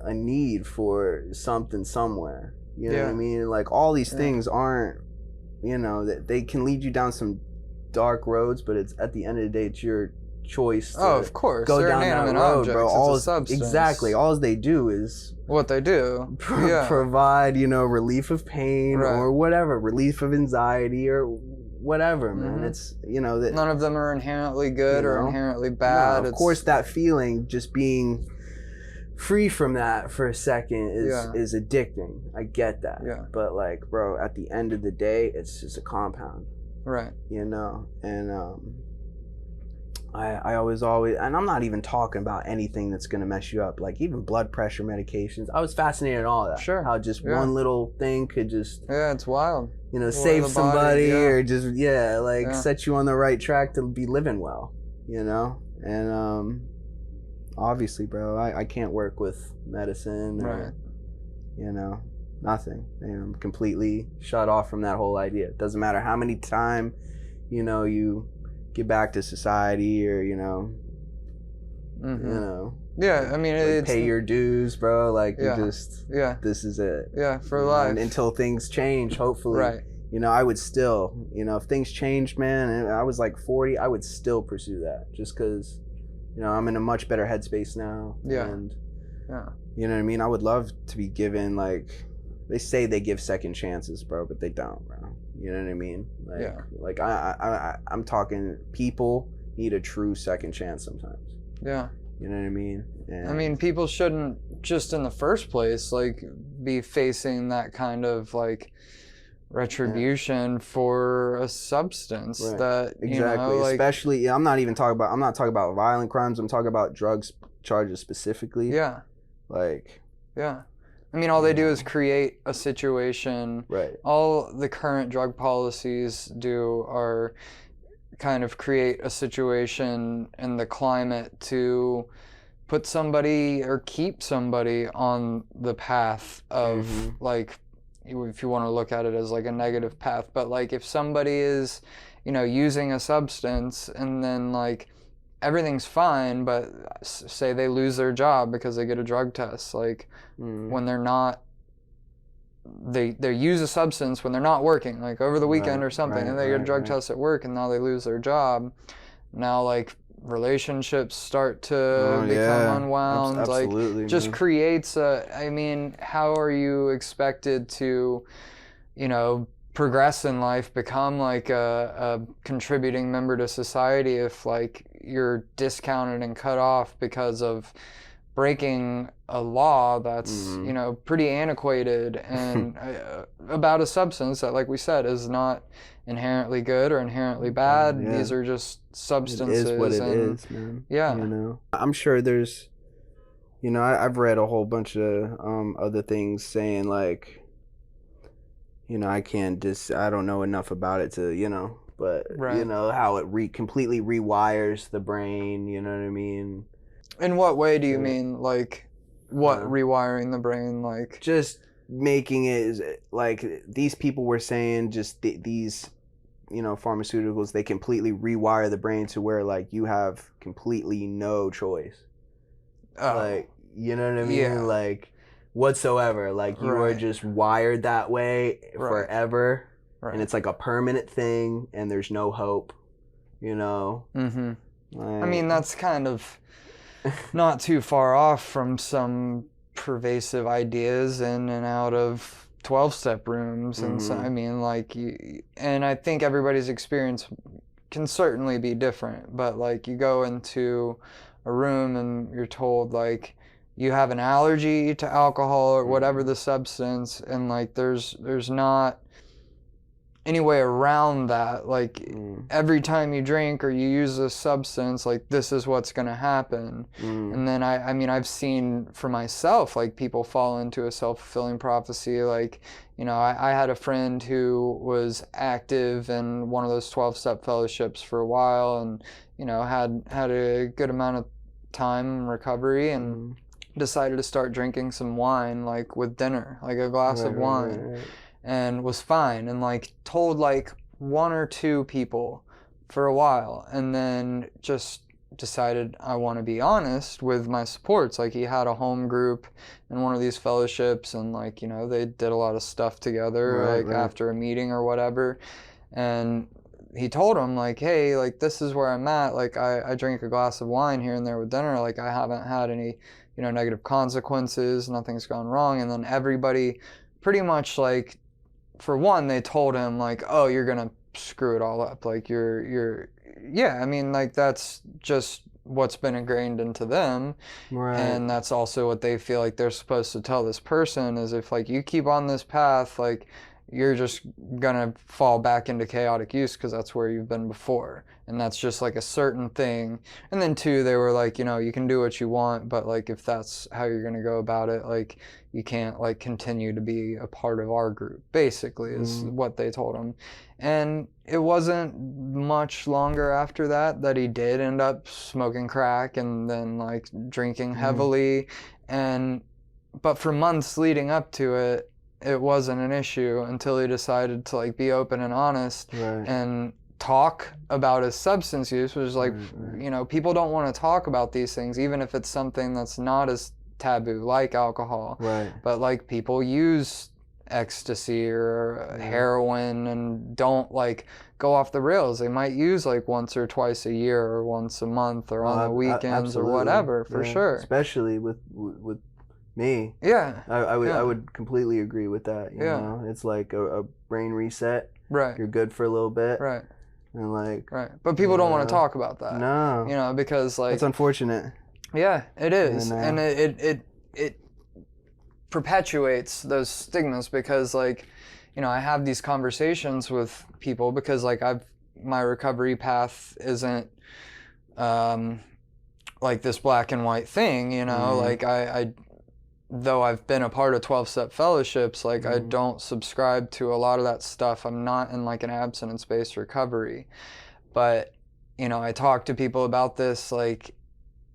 a need for something somewhere. You know what I mean? Like, all these things aren't, you know, that they can lead you down some dark roads, but it's at the end of the day, it's your choice to of course. go They're down that inanimate road, objects. bro. It's All a substance. exactly, all they do is What they do. provide, you know, relief of pain Right. or whatever, relief of anxiety or whatever, man. It's, you know, that None of them are inherently good You or know? inherently bad. no, of course, that feeling, just being free from that for a second is addicting. I get that. Yeah. But, like, bro, at the end of the day, it's just a compound, Right. you know? And I always, and I'm not even talking about anything that's going to mess you up, like even blood pressure medications. I was fascinated in all of that. Sure. How just one little thing could just, Yeah, it's wild. you know, Or save the body, somebody yeah. or just, like Yeah. set you on the right track to be living well, you know? And obviously, bro, I can't work with medicine or, Right. you know, nothing. You know, I'm completely shut off from that whole idea. It doesn't matter how many time, you know, you get back to society or, you know, Mm-hmm. you know, Yeah, I mean, like it's pay your dues, bro. Like, Yeah. you just, yeah, this is it. yeah, for You know, life. and until things change, hopefully. Right. You know, I would still, you know, if things changed, man, and I was like 40, I would still pursue that just because, you know, I'm in a much better headspace now. Yeah. And, Yeah. you know what I mean? I would love to be given, like, they say they give second chances, bro, but they don't, bro. You know what I mean? Like, Yeah. Like, I'm talking people need a true second chance sometimes. Yeah. You know what I mean? And I mean, people shouldn't just in the first place like be facing that kind of like retribution for a substance Right. that exactly, you know, like especially. I'm not talking about violent crimes. I'm talking about drugs charges specifically. yeah, Like, yeah. I mean, all they do is create a situation. right. All the current drug policies do are kind of create a situation in the climate to put somebody or keep somebody on the path of Mhm. like, if you want to look at it as like a negative path, but like if somebody is, you know, using a substance and then like everything's fine, but say they lose their job because they get a drug test, like Mhm. when they're not, they use a substance when they're not working, like over the weekend Right, or something, right, and they get a right, drug right. test at work and now they lose their job. Now like relationships start to Oh, become yeah. unwound. Absolutely, Like just man. creates a, I mean, how are you expected to, you know, progress in life, become like a contributing member to society if like you're discounted and cut off because of breaking a law that's Mhm. you know pretty antiquated and about a substance that, like we said, is not inherently good or inherently bad. Yeah. These are just substances. It is what it and is, man. yeah. You know, I'm sure there's, you know, I've read a whole bunch of other things saying like, you know, I don't know enough about it to, you know, but Right. you know how it completely rewires the brain. You know what I mean? In what way do you Yeah. mean, like what rewiring the brain, like Just making it like these people were saying, just these, you know, pharmaceuticals, they completely rewire the brain to where like you have completely no choice. Like, you know what I mean? Yeah. Like whatsoever. Like you are Right. just wired that way Right. forever. right. And it's like a permanent thing and there's no hope, you know? Mm-hmm. Like, I mean, that's kind of not too far off from some pervasive ideas in and out of 12-step rooms. And so, Mhm. I mean, like, and I think everybody's experience can certainly be different, but like you go into a room and you're told like you have an allergy to alcohol or whatever the substance, and like there's not any way around that. Like every time you drink or you use a substance, like this is what's going to happen. And then I mean, I've seen for myself, like people fall into a self-fulfilling prophecy. Like, you know, I had a friend who was active in one of those 12-step fellowships for a while and, you know, had a good amount of time in recovery and decided to start drinking some wine, like with dinner, like a glass of wine. Right. And was fine, and like told like one or two people for a while, and then just decided I want to be honest with my supports. Like, he had a home group in one of these fellowships, and like, you know, they did a lot of stuff together, Right, like right. after a meeting or whatever. And he told him like, hey, like, this is where I'm at. Like, I drink a glass of wine here and there with dinner. Like, I haven't had any, you know, negative consequences. Nothing's gone wrong. And then everybody pretty much, like, for one, they told him like, oh, you're gonna screw it all up. Like, you're yeah, I mean, like, that's just what's been ingrained into them. Right. And that's also what they feel like they're supposed to tell this person, is if like you keep on this path, like, you're just gonna fall back into chaotic use because that's where you've been before, and that's just like a certain thing. And then two, they were like, you know, you can do what you want, but like, if that's how you're gonna go about it, like, you can't like continue to be a part of our group, basically, is what they told him. And it wasn't much longer after that he did end up smoking crack and then like drinking heavily. And but for months leading up to it, it wasn't an issue until he decided to like be open and honest Right. and talk about his substance use, which is like, Right. you know, people don't want to talk about these things, even if it's something that's not as taboo, like alcohol. Right. But like, people use ecstasy or heroin and don't like go off the rails. They might use like once or twice a year or once a month or on the weekends Absolutely. or whatever, for Yeah. sure. Especially with me. Yeah. I would Yeah. I would completely agree with that. You Yeah. know, it's like a brain reset. Right. You're good for a little bit, Right. and like Right. But people don't want to talk about that. no, You know, because like, that's unfortunate. yeah, it is. And, And it perpetuates those stigmas, because like, you know, I have these conversations with people because like my recovery path isn't like this black and white thing, you know. Like, I though I've been a part of 12-step fellowships, like, I don't subscribe to a lot of that stuff. I'm not in like an abstinence-based recovery. But, you know, I talk to people about this, like,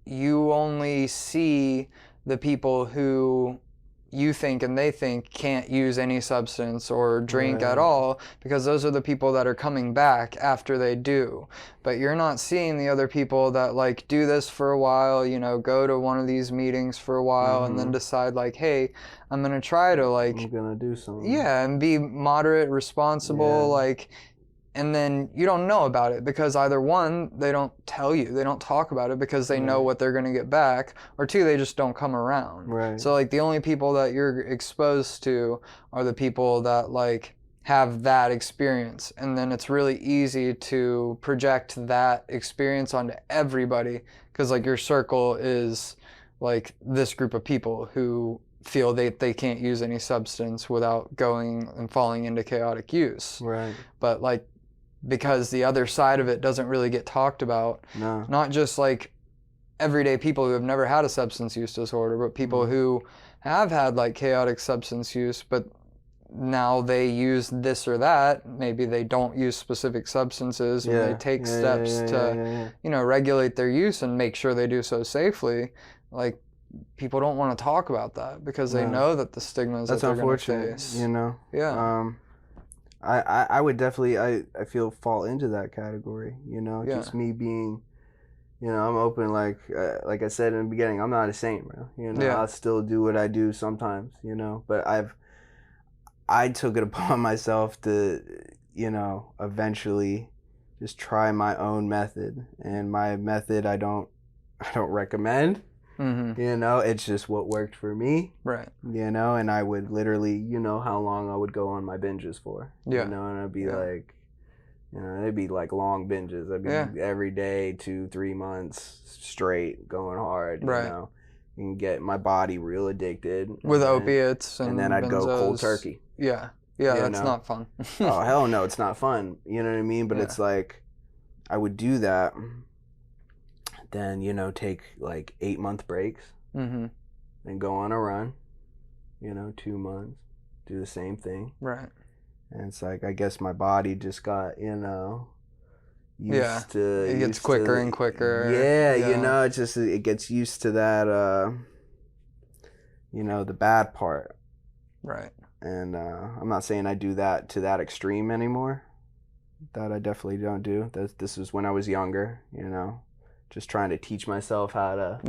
you only see the people who you think and they think can't use any substance or drink at all, because those are the people that are coming back after they do. But you're not seeing the other people that like do this for a while, you know, go to one of these meetings for a while and then decide like, hey, I'm gonna try to like, I'm gonna do something. yeah, and be moderate, responsible, like. And then you don't know about it because either one, they don't tell you, they don't talk about it because they know what they're going to get back, or two, they just don't come around. Right. So like, the only people that you're exposed to are the people that like have that experience, and then it's really easy to project that experience onto everybody, because like, your circle is like this group of people who feel they can't use any substance without going and falling into chaotic use. Right. But like, because the other side of it doesn't really get talked about, No. not just like everyday people who have never had a substance use disorder, but people who have had like chaotic substance use, but now they use this or that. Maybe they don't use specific substances, and they take steps to you know, regulate their use and make sure they do so safely. Like, people don't want to talk about that because they know that the stigmas That's that they're going to unfortunate. face. You know. Yeah. I would definitely I feel fall into that category. You know, Yeah. just me being, you know, I'm open. Like I said in the beginning, I'm not a saint, bro. You know, Yeah. I'll still do what I do sometimes. You know, but I took it upon myself to, you know, eventually just try my own method, and my method I don't recommend. Mm-hmm. You know, it's just what worked for me. Right. You know, and I would literally, you know, how long I would go on my binges for. Yeah. You know, and I'd be Yeah. like, you know, it'd be like long binges. I'd be every day, 2-3 months straight, going hard. Right. You know, and get my body real addicted With and opiates and then I'd go cold benzos. turkey. Yeah. Yeah, You that's know? not fun. Oh hell no, it's not fun. You know what I mean? But Yeah. it's like, I would do that, then, you know, take like 8-month breaks. Mm-hmm. Then go on a run, you know, 2 months, do the same thing. Right. And it's like, I guess my body just got, you know, used to. It gets quicker and quicker. Yeah, Yeah. you know, it's just, it gets used to that, you know, the bad part. Right. And I'm not saying I do that to that extreme anymore, that I definitely don't do. This was when I was younger, you know, just trying to teach myself how to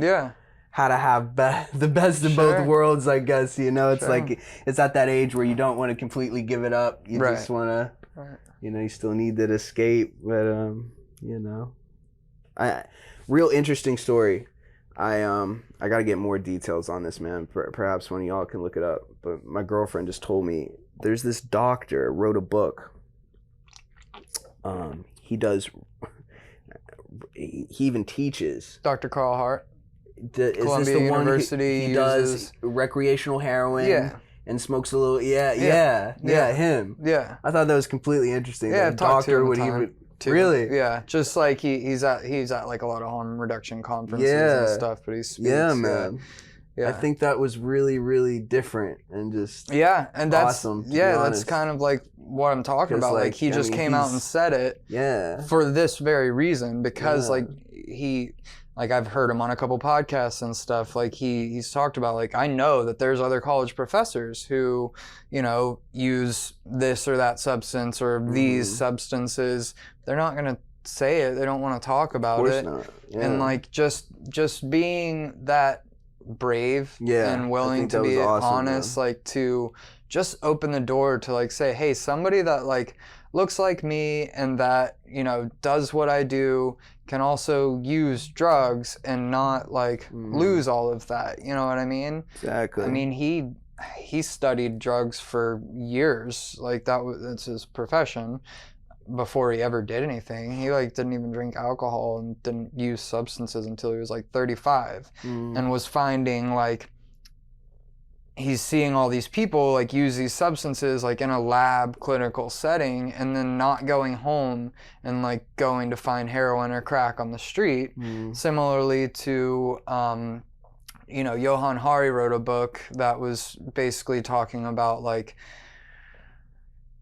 have the best of Sure. both worlds, I guess, you know. It's Sure. like, it's at that age where you don't want to completely give it up. You Right. just want to, Right. you know, you still need that escape. But, you know, real interesting story. I got to get more details on this, man. Perhaps one of y'all can look it up. But my girlfriend just told me there's this doctor wrote a book. He even teaches. Dr. Carl Hart. Is this Columbia the one University he uses... does recreational heroin? Yeah. And smokes a little. Yeah, him. Yeah. I thought that was completely interesting. Yeah, The I've talked to doctor him a would time, even too. really. Yeah, just like he's at like a lot of harm reduction conferences Yeah. and stuff, but he speaks. Yeah, man. Yeah. I think that was really, really different and just Yeah, and that's awesome, to be that's honest. kind of like what I'm talking 'Cause, about. Like like, he I just mean, came out and he's- said it yeah. for this very reason, because Yeah. like I've heard him on a couple podcasts and stuff. Like he's talked about, like, I know that there's other college professors who, you know, use this or that substance or these substances. They're not gonna say it. They don't want to talk Of about course it. not. Yeah. And like just being that brave Yeah, and I willing think to that was be awesome, honest, like to just open the door to like say, hey, somebody that like looks like me and that, you know, does what I do can also use drugs and not like lose all of that. You know what I mean? Exactly. I mean, he studied drugs for years. Like that's his profession. Before he ever did anything, he like didn't even drink alcohol and didn't use substances until he was like 35, and was finding like he's seeing all these people like use these substances like in a lab clinical setting, and then not going home and like going to find heroin or crack on the street. Similarly to you know, Johan Hari wrote a book that was basically talking about like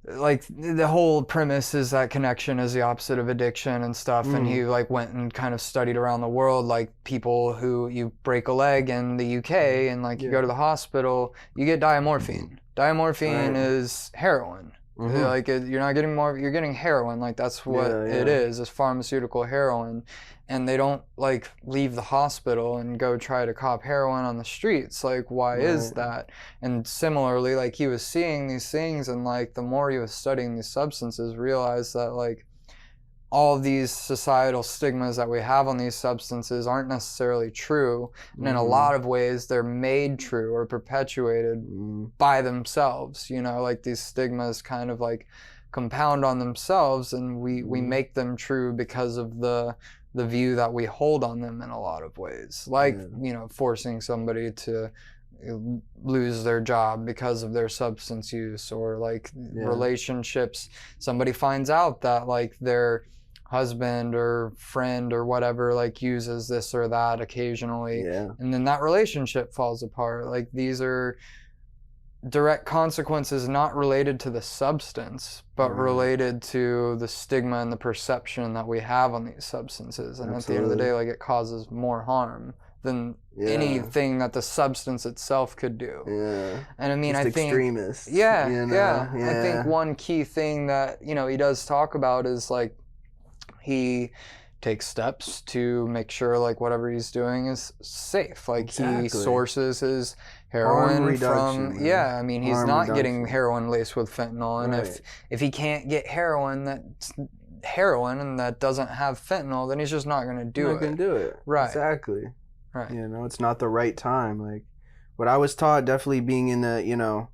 the whole premise is that connection is the opposite of addiction and stuff. And he like went and kind of studied around the world, like people who you break a leg in the UK and like you go to the hospital, you get diamorphine. Diamorphine is heroin. Like you're not getting more, you're getting heroin. Like that's what it is pharmaceutical heroin. And they don't like leave the hospital and go try to cop heroin on the streets. Like, why is that? And similarly, like he was seeing these things, and like the more he was studying these substances, realized that like all these societal stigmas that we have on these substances aren't necessarily true. And in a lot of ways, they're made true or perpetuated by themselves. You know, like these stigmas kind of like compound on themselves, and we make them true because of the view that we hold on them in a lot of ways, like you know, forcing somebody to lose their job because of their substance use, or like relationships, somebody finds out that like their husband or friend or whatever like uses this or that occasionally, and then that relationship falls apart. Like these are direct consequences not related to the substance, but related to the stigma and the perception that we have on these substances. And at the end of the day, like it causes more harm than anything that the substance itself could do. And I mean, just I think extremists. I think one key thing that, you know, he does talk about is like he takes steps to make sure like whatever he's doing is safe. Like he sources his heroin from I mean, he's not getting heroin laced with fentanyl, and if he can't get heroin that's heroin and that doesn't have fentanyl, then he's just not going to do it. Not going to do it. Right. Exactly. Right. You know, it's not the right time. Like what I was taught, definitely being in the, you know,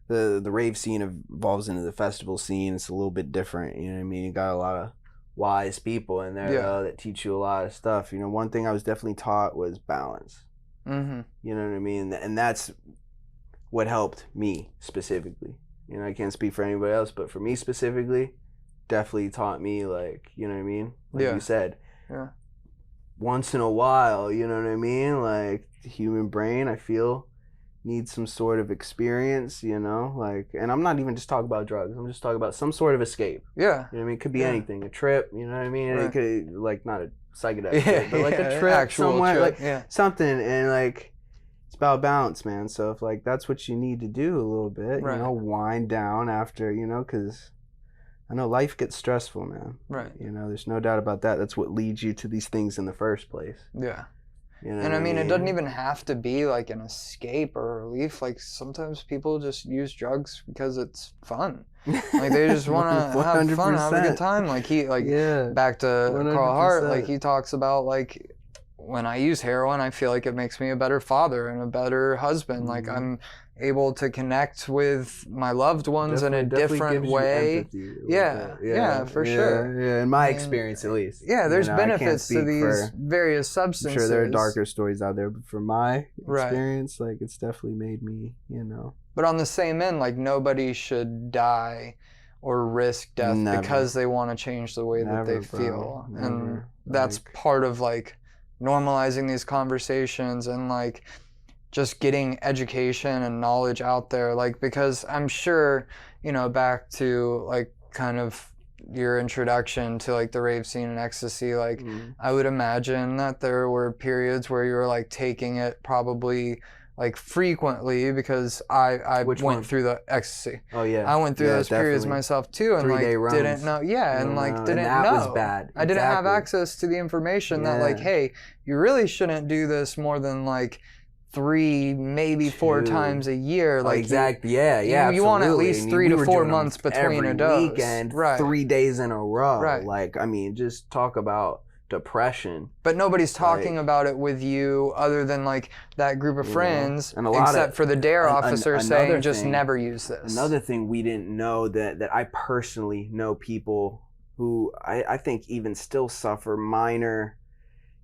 the rave scene evolves into the festival scene. It's a little bit different. You know what I mean? You got a lot of wise people in there that teach you a lot of stuff. You know, one thing I was definitely taught was balance. You know what I mean? And that's what helped me specifically. You know, I can't speak for anybody else, but for me specifically, definitely taught me, like, you know what I mean? Like you said, once in a while, you know what I mean? Like the human brain, I feel, needs some sort of experience, you know? Like, and I'm not even just talking about drugs. I'm just talking about some sort of escape. You know what I mean? It could be anything. A trip, you know what I mean? It could, like, not a psychedelic trip, but like a trip somewhere, like something. And like, it's about balance, man. So if like that's what you need to do a little bit, you know, wind down after, you know, because I know life gets stressful, man. Right. You know, there's no doubt about that. That's what leads you to these things in the first place. Yeah. You know And what I mean, it doesn't even have to be like an escape or a relief. Like sometimes people just use drugs because it's fun. Like they just want to have fun, have a good time. Like yeah, back to Carl Hart, like 100%. he talks about like, when I use heroin, I feel like it makes me a better father and a better husband. Like I'm able to connect with my loved ones in a Definitely different gives you way. empathy a little Yeah, bit. yeah, for sure. Yeah, in my And, experience at least. Yeah, there's You know, I can't benefits to speak these for- various I'm substances. sure there are darker stories out there, but from my Right. experience, like it's definitely made me, you know. But on the same end, like nobody should die or risk death Never. because they want to change the way that Never, they bro. feel. And Never. that's Like- part of like normalizing these conversations and like just getting education and knowledge out there. Like, because I'm sure, you know, back to like kind of your introduction to like the rave scene and ecstasy, like I would imagine that there were periods where you were like taking it probably like frequently, because I Which went one? through the ecstasy. Oh yeah. I went through Yeah, those periods definitely. myself too, and like 3-day runs. didn't know. Yeah, and like And didn't that know. was bad. I didn't have Exactly. access to the information that like, Yeah. hey, you really shouldn't do this more than like 3, maybe 4 2. times a year. Like Like exactly. Yeah. Yeah. you want at absolutely. least I mean, 3 we to were 4 doing them months between every a dose. weekend, Right. 3 days in a row. Right. Like I mean, just talk about depression. But nobody's talking Like- about it with you other than like that group of You know, friends, and a lot except of- for the DARE officer another saying just thing- never use this. Another thing we didn't know that I personally know people who I think even still suffer minor,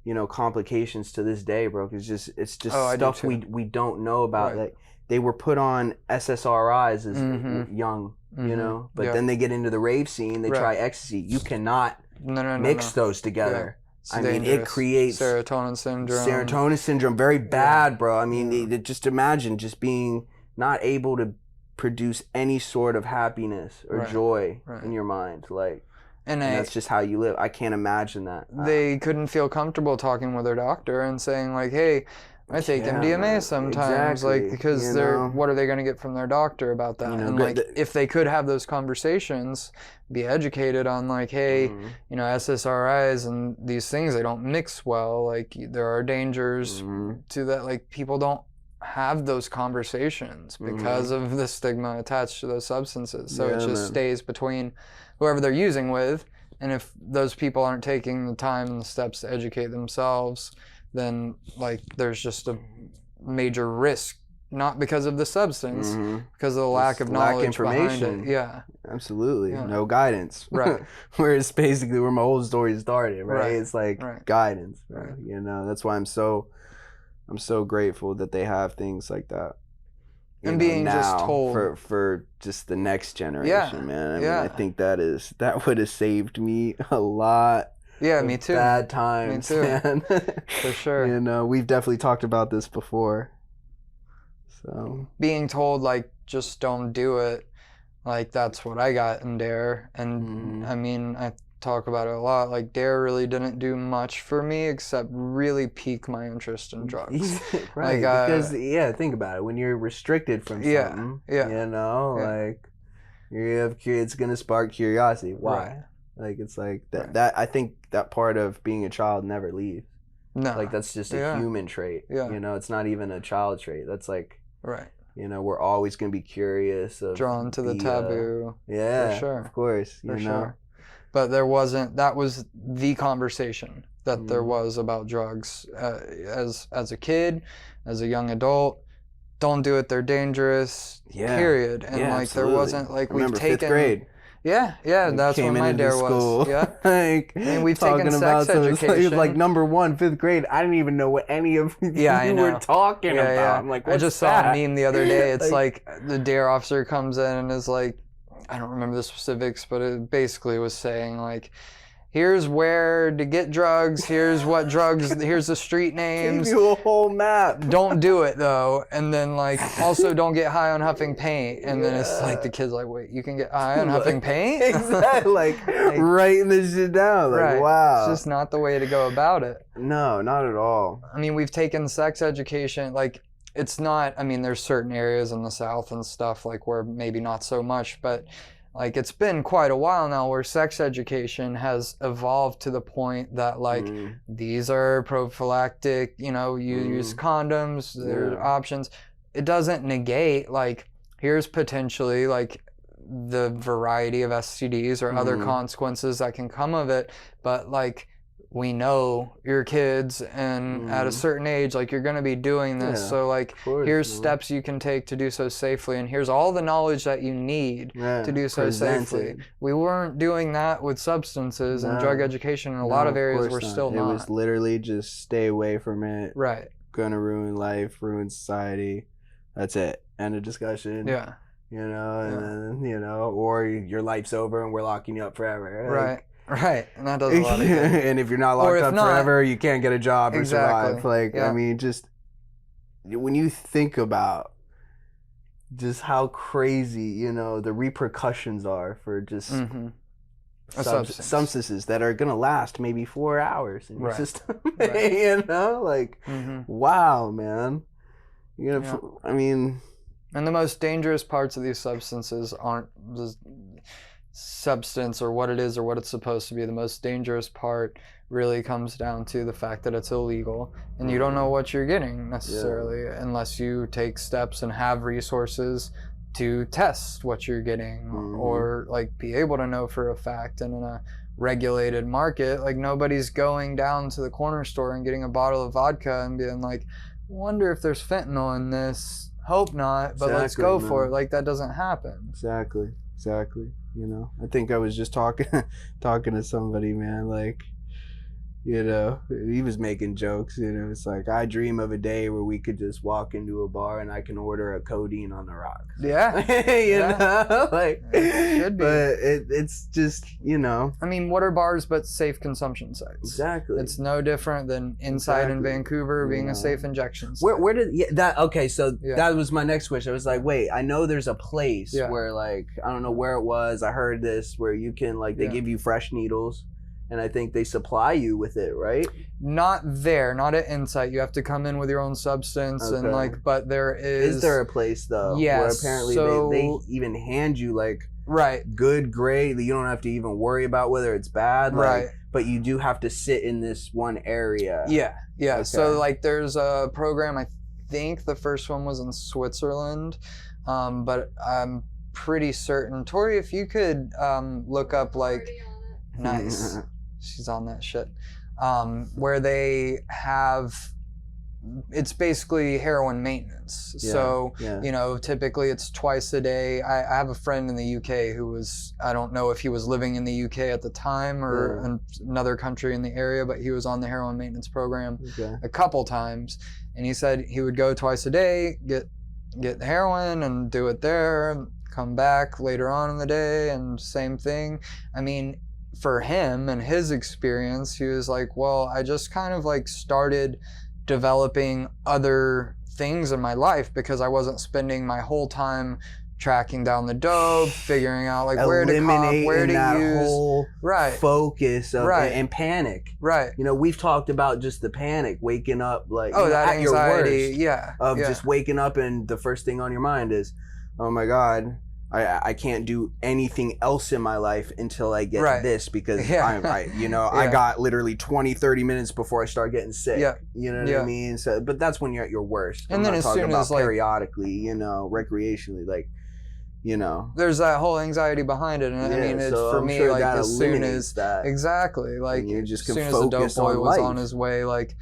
you know, complications to this day, bro. It's just Oh, I do stuff too. we don't know about. Right. Like they were put on SSRIs as Mhm. young, you Mhm. know, but Yeah. then they get into the rave scene, they Right. try ecstasy. You cannot no, mix those together. It's I mean, it dangerous. creates serotonin syndrome. Serotonin syndrome, very bad, bro. I mean, Yeah. just imagine just being not able to produce any sort of happiness or Right. joy Right. in your mind, like, and and that's just how you live. I can't imagine that. they couldn't feel comfortable talking with their doctor and saying like, hey, I take Yeah, MDMA man. sometimes, Exactly. like, because You they're know? what are they going to get from their doctor about that? You know, and but like if they could have those conversations, be educated on like, hey, Mhm. you know, SSRIs and these things, they don't mix well. Like there are dangers Mhm. to that. Like people don't have those conversations because of the stigma attached to those substances. So it Yeah, just man. stays between whoever they're using with. And if those people aren't taking the time and the steps to educate themselves, then like there's just a major risk, not because of the substance, Mhm. because of the lack of Just lack knowledge behind information. it. Yeah. Absolutely, Yeah. no guidance. Right. Whereas basically where my whole story started, right? Right. It's like Right. guidance, bro. Right. You know, that's why I'm so grateful that they have things like that. you And know, being just now told. for just the next generation, man. I mean, yeah. I think that would have saved me a lot. Yeah, of me too. Bad times, too. man. For sure. You know, we've definitely talked about this before. So Being told like just don't do it, like that's what I got in DARE. And Mhm. I mean, I talk about it a lot. Like DARE really didn't do much for me except really pique my interest in drugs. right, Like, because yeah, think about it. When you're restricted from Yeah, something, yeah, you know, yeah. like it's gonna spark curiosity. Why? Right. Like it's like that. Right. That I think that part of being a child never leaves. No. Like that's just a Yeah. human trait. Yeah. You know, it's not even a child trait. That's like, Right. you know, we're always gonna be curious of Drawn to the taboo. Yeah, sure. of course. For you know. sure. But there wasn't, that was the conversation that there Mhm. was about drugs as a kid, as a young adult. Don't do it, they're dangerous. Yeah. Period. And Yeah, like absolutely. there wasn't like I we've remember taken 5th grade. Yeah, Like, that's came when my into DARE school, was. Yeah. like, I mean, we've talking taken about sex some- it's education. like number 1, 5th grade. I didn't even know what any of Yeah, I you know. were talking Yeah, about. yeah. I'm like, I what's just that? saw a meme the other day. It's like the DARE officer comes in and is like, I don't remember the specifics, but it basically was saying like, here's where to get drugs, here's what drugs, here's the street Give names. you a whole map. Don't do it though. And then like also don't get high on huffing paint. And then it's like the Yeah. kid's like, wait, you can get high on huffing paint? Exactly. Like, writing this shit down. Like, Right. wow. It's just not the way to go about it. No, not at all. I mean, we've taken sex education, like, it's not, I mean, there's certain areas in the South and stuff, like, where maybe not so much, but like it's been quite a while now where sex education has evolved to the point that like these are prophylactic, you know, you use condoms, there are options. It doesn't negate like here's potentially like the variety of STDs or other consequences that can come of it, but like we know your kids and at a certain age like you're going to be doing this, so like here's steps you can take to do so safely, and here's all the knowledge that you need to do so safely. We weren't doing that with substances and drug education in a lot of areas. We're still not. It was literally just stay away from it. Right. Gonna ruin life, ruin society. That's it. End of discussion. Yeah. You know, and then, you know, or your life's over and we're locking you up forever. Right. Right, and that does a lot of good. And if you're not locked up forever, you can't get a job or survive. Like, I mean, just when you think about just how crazy, you know, the repercussions are for just substances that are gonna last maybe 4 hours in your system. You know, like, wow, man. You know, I mean, and the most dangerous parts of these substances aren't the substance or what it is or what it's supposed to be. The most dangerous part really comes down to the fact that it's illegal and you don't know what you're getting necessarily unless you take steps and have resources to test what you're getting or like be able to know for a fact. And in a regulated market, like nobody's going down to the corner store and getting a bottle of vodka and being like, wonder if there's fentanyl in this. Hope not, but let's go for it. Like that doesn't happen. Exactly. You know, I think I was just talking to somebody, man, like, you know, he was making jokes, you know, it's like, I dream of a day where we could just walk into a bar and I can order a codeine on the rocks. Yeah. you know, like, it should be. But it's just, you know. I mean, what are bars but safe consumption sites? Exactly. It's no different than inside in Vancouver being a safe injection site. Where did that was my next question. I was like, wait, I know there's a place where like, I don't know where it was. I heard this where you can like, they give you fresh needles. And I think they supply you with it, right? Not there, not at Insight. You have to come in with your own substance and like, but there is. Is there a place though? Yes. Where apparently they even hand you like good grade. You don't have to even worry about whether it's bad. Like, but you do have to sit in this one area. Yeah. Okay. So like there's a program, I think the first one was in Switzerland, but I'm pretty certain. Tori, if you could look up like, nice. She's on that shit. Where they have, it's basically heroin maintenance. You know, typically it's twice a day. I have a friend in the UK who was, I don't know if he was living in the UK at the time or in another country in the area, but he was on the heroin maintenance program a couple times. And he said he would go twice a day, get the heroin and do it there, come back later on in the day and same thing. I mean, for him and his experience, he was like, well, I just kind of like started developing other things in my life because I wasn't spending my whole time tracking down the dope, figuring out like where to cop, where to use, whole focus of and panic. Right. You know, we've talked about just the panic, waking up like that at anxiety, your worst, just waking up and the first thing on your mind is, oh my God, I can't do anything else in my life until I get this because I got literally 20-30 minutes before I start getting sick. You know what I mean? So, but that's when you're at your worst. And then as soon as like periodically, you know, recreationally, like, you know, there's that whole anxiety behind it, and I mean, it's so for I'm me sure like that as soon as that. Exactly, like you just as can soon as the dope focus boy on was life. on his way, like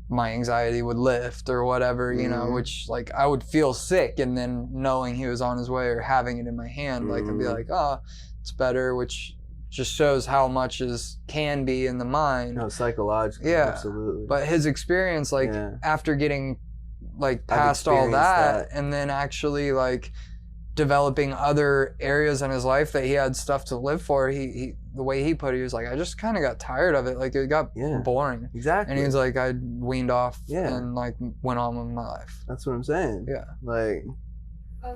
my anxiety would lift or whatever, you know, which like I would feel sick, and then knowing he was on his way or having it in my hand, like I'd be like, oh, it's better, which just shows how much can be in the mind. No, psychologically, absolutely. But his experience, like after getting like past all that, and then actually like developing other areas in his life that he had stuff to live for, he the way he put it, he was like, I just kind of got tired of it. Like it got boring. Exactly. And he was like, I weaned off and like went on with my life. That's what I'm saying. Yeah. Like.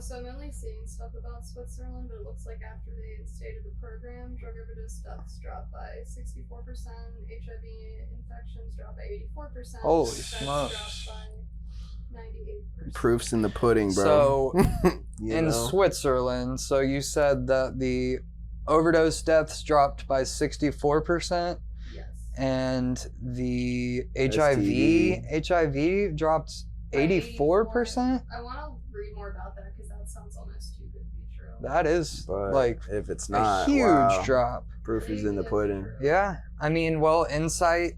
So I'm only seeing stuff about Switzerland, but it looks like after they instated the program, drug overdose deaths dropped by 64%, HIV infections dropped by 84%. Holy Dropped smokes. by 98%. Proof's in the pudding, bro. So in Switzerland, so you said that the overdose deaths dropped by 64%, Yes. and the STD. HIV dropped By 84%. I want to read more about that because that sounds almost too good to be true. That is But like if it's a not, huge wow, drop. proof is in the pudding. Yeah, I mean, well, Insight,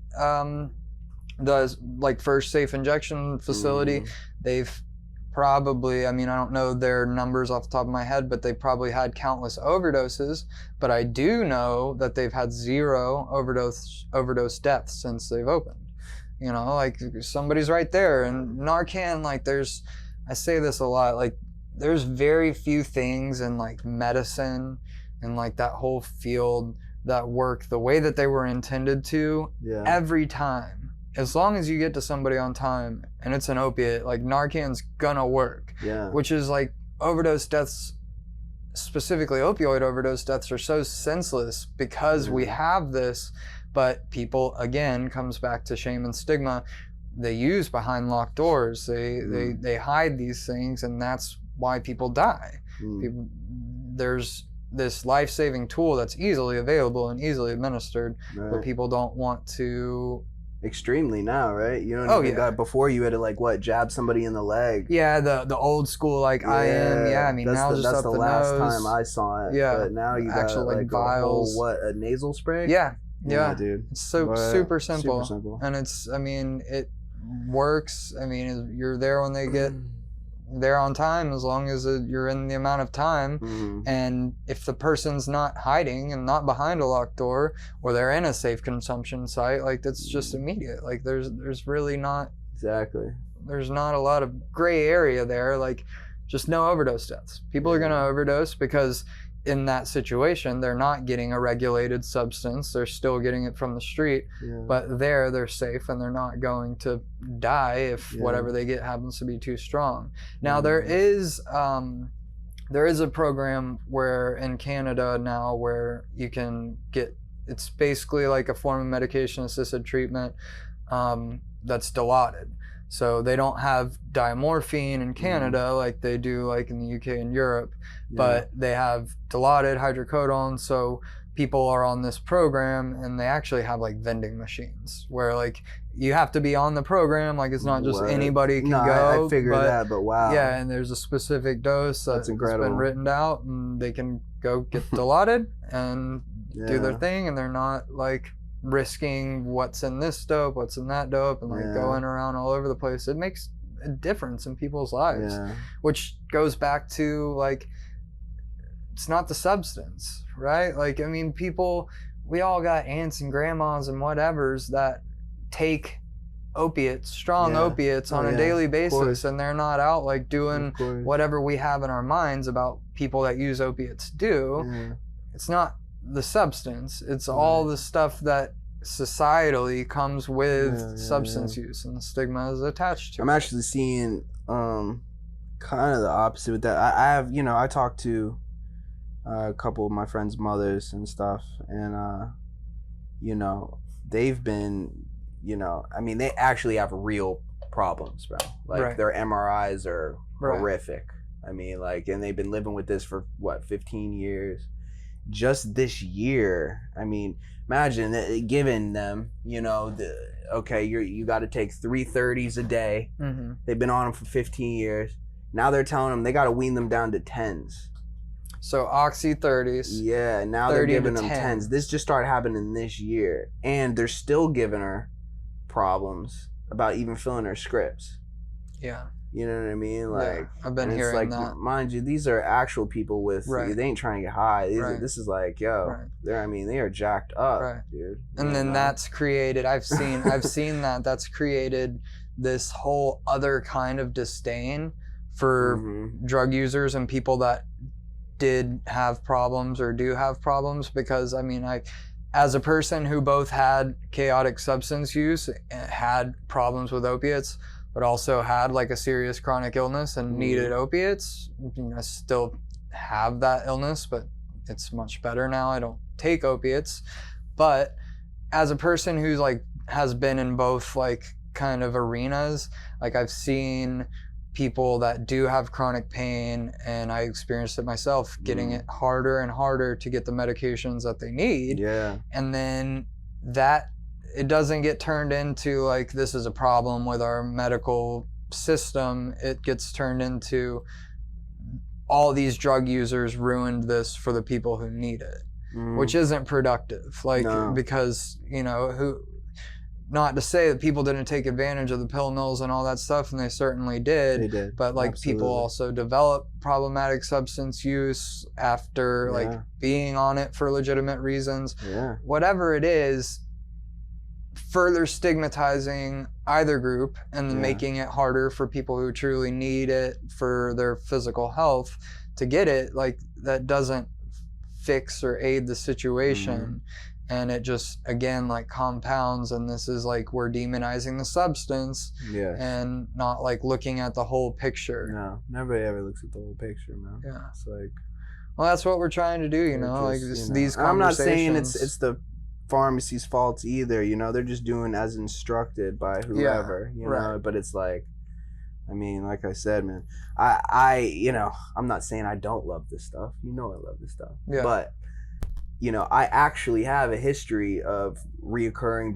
the like first safe injection facility, Mhm. they've probably, I mean, I don't know their numbers off the top of my head, but they probably had countless overdoses. But I do know that they've had 0 overdose deaths since they've opened. You know, like somebody's right there. And Narcan, like I say this a lot, like there's very few things in like medicine and like that whole field that work the way that they were intended to Yeah. every time. As long as you get to somebody on time and it's an opiate, like Narcan's gonna work. Yeah. Which is like overdose deaths, specifically opioid overdose deaths, are so senseless because we have this, but people, again, comes back to shame and stigma. They use behind locked doors. They hide these things, and that's why people die. Mm. There's this life-saving tool that's easily available and easily administered, but Right. people don't want to. Extremely now, right? You don't Oh, even yeah. got, before you had to like what, jab somebody in the leg. Yeah, the old school like IM. Yeah, I mean that's now just that's up the the last nose. time I saw it. Yeah, But now you got actual, like, like vials. a whole, a nasal spray? Yeah, yeah. dude. It's so But super simple. Super simple. And it's, I mean, it works. I mean, you're there when they get there on time, as long as you're in the amount of time. Mhm. And if the person's not hiding and not behind a locked door, or they're in a safe consumption site, like that's just immediate. Like there's really not, Exactly. there's not a lot of gray area there. Like just no overdose deaths. People are going to overdose because in that situation, they're not getting a regulated substance. They're still getting it from the street, Yeah. but they're safe and they're not going to die if Yeah. whatever they get happens to be too strong. Now there is a program where in Canada now where you can get, it's basically like a form of medication assisted treatment that's Dilaudid. So they don't have diamorphine in Canada like they do like in the UK and Europe, but they have Dilaudid, hydrocodone. So people are on this program and they actually have like vending machines where like you have to be on the program. Like it's not just What? anybody can No, go. I figured that, but wow. Yeah, and there's a specific dose That's that's incredible. been written out, and they can go get Dilaudid and do their Yeah. thing, and they're not like risking what's in this dope, what's in that dope, and like Yeah. going around all over the place. It makes a difference in people's lives, Yeah. which goes back to like, it's not the substance, right? Like, I mean, we all got aunts and grandmas and whatevers that take opiates, strong Yeah. opiates on Oh, a yeah, daily of basis, course. and they're not out like doing Of course. whatever we have in our minds about people that use opiates do. Yeah. It's not the substance, it's all the stuff that societally comes with Yeah, substance use, and the stigma is attached to I'm it. actually seeing kind of the opposite with that. I have, I talked to a couple of my friends' mothers and stuff, and they've been, I mean, they actually have real problems, bro. Like Right. their MRIs are Right. horrific. I mean, like, and they've been living with this for what, 15 years. Just this year, I mean, imagine giving them, okay, you got to take 330s a day. Mm-hmm. They've been on them for 15 years. Now they're telling them they got to wean them down to 10s. So Oxy 30s. Yeah, now they're 30 to giving them 10. 10s. This just started happening this year. And they're still giving her problems about even filling her scripts. Yeah. You know what I mean? Like, Yeah, I've been and it's hearing like, that. mind you, these are actual people with, Right. they ain't trying to get high. Right. This is like, yo, Right. they are jacked up, Right. dude. And then that's created, I've seen that's created this whole other kind of disdain for Mhm. drug users and people that did have problems or do have problems, because I mean, as a person who both had chaotic substance use, had problems with opiates, but also had like a serious chronic illness and needed opiates. I still have that illness, but it's much better now. I don't take opiates. But as a person who's like has been in both like kind of arenas, like I've seen people that do have chronic pain, and I experienced it myself, getting it harder and harder to get the medications that they need. Yeah. And then that it doesn't get turned into like this is a problem with our medical system. It gets turned into all these drug users ruined this for the people who need it, which isn't productive. Like, No. because, you know, not to say that people didn't take advantage of the pill mills and all that stuff, and they certainly did. They did. But like people Absolutely. also develop problematic substance use after like Yeah. being on it for legitimate reasons. Yeah. Whatever it is, further stigmatizing either group and then Yeah. making it harder for people who truly need it for their physical health to get it, like that doesn't fix or aid the situation. And it just again like compounds, and this is like we're demonizing the substance Yeah. and not like looking at the whole picture. No, nobody ever looks at the whole picture, man. Yeah. It's like, Well, that's what we're trying to do, you know, just, like you this, know. these And I'm not saying conversations. it's the pharmacy's fault either, you know, they're just doing as instructed by whoever, you know, right. but it's like, I mean, like I said, man, I you know, I'm not saying I don't love this stuff, you know, I love this stuff, Yeah. but you know, I actually have a history of reoccurring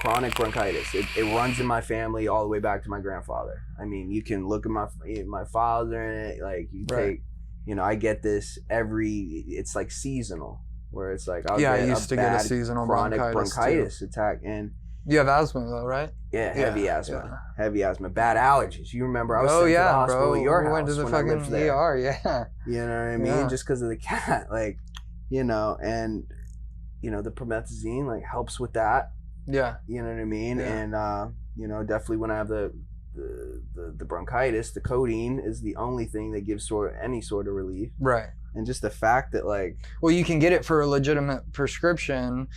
chronic bronchitis. It runs in my family all the way back to my grandfather. I mean, you can look at my father and it, like you Right. take, you know, I get this it's like seasonal, where it's like I'll Yeah, I get used to get a bad seasonal chronic bronchitis, too. attack, and You have asthma though, right? yeah, Yeah. heavy asthma, bad allergies. You remember I was Oh sent to the yeah, hospital bro. at your We house went to the when I lived fucking there. ER. Yeah. You know what I mean? Yeah. Just because of the cat, like, you know, and you know the promethazine like helps with that. Yeah. You know what I mean? Yeah. And you know, definitely when I have the bronchitis, the codeine is the only thing that gives any sort of relief. Right. And just the fact that like, Well, you can get it for a legitimate prescription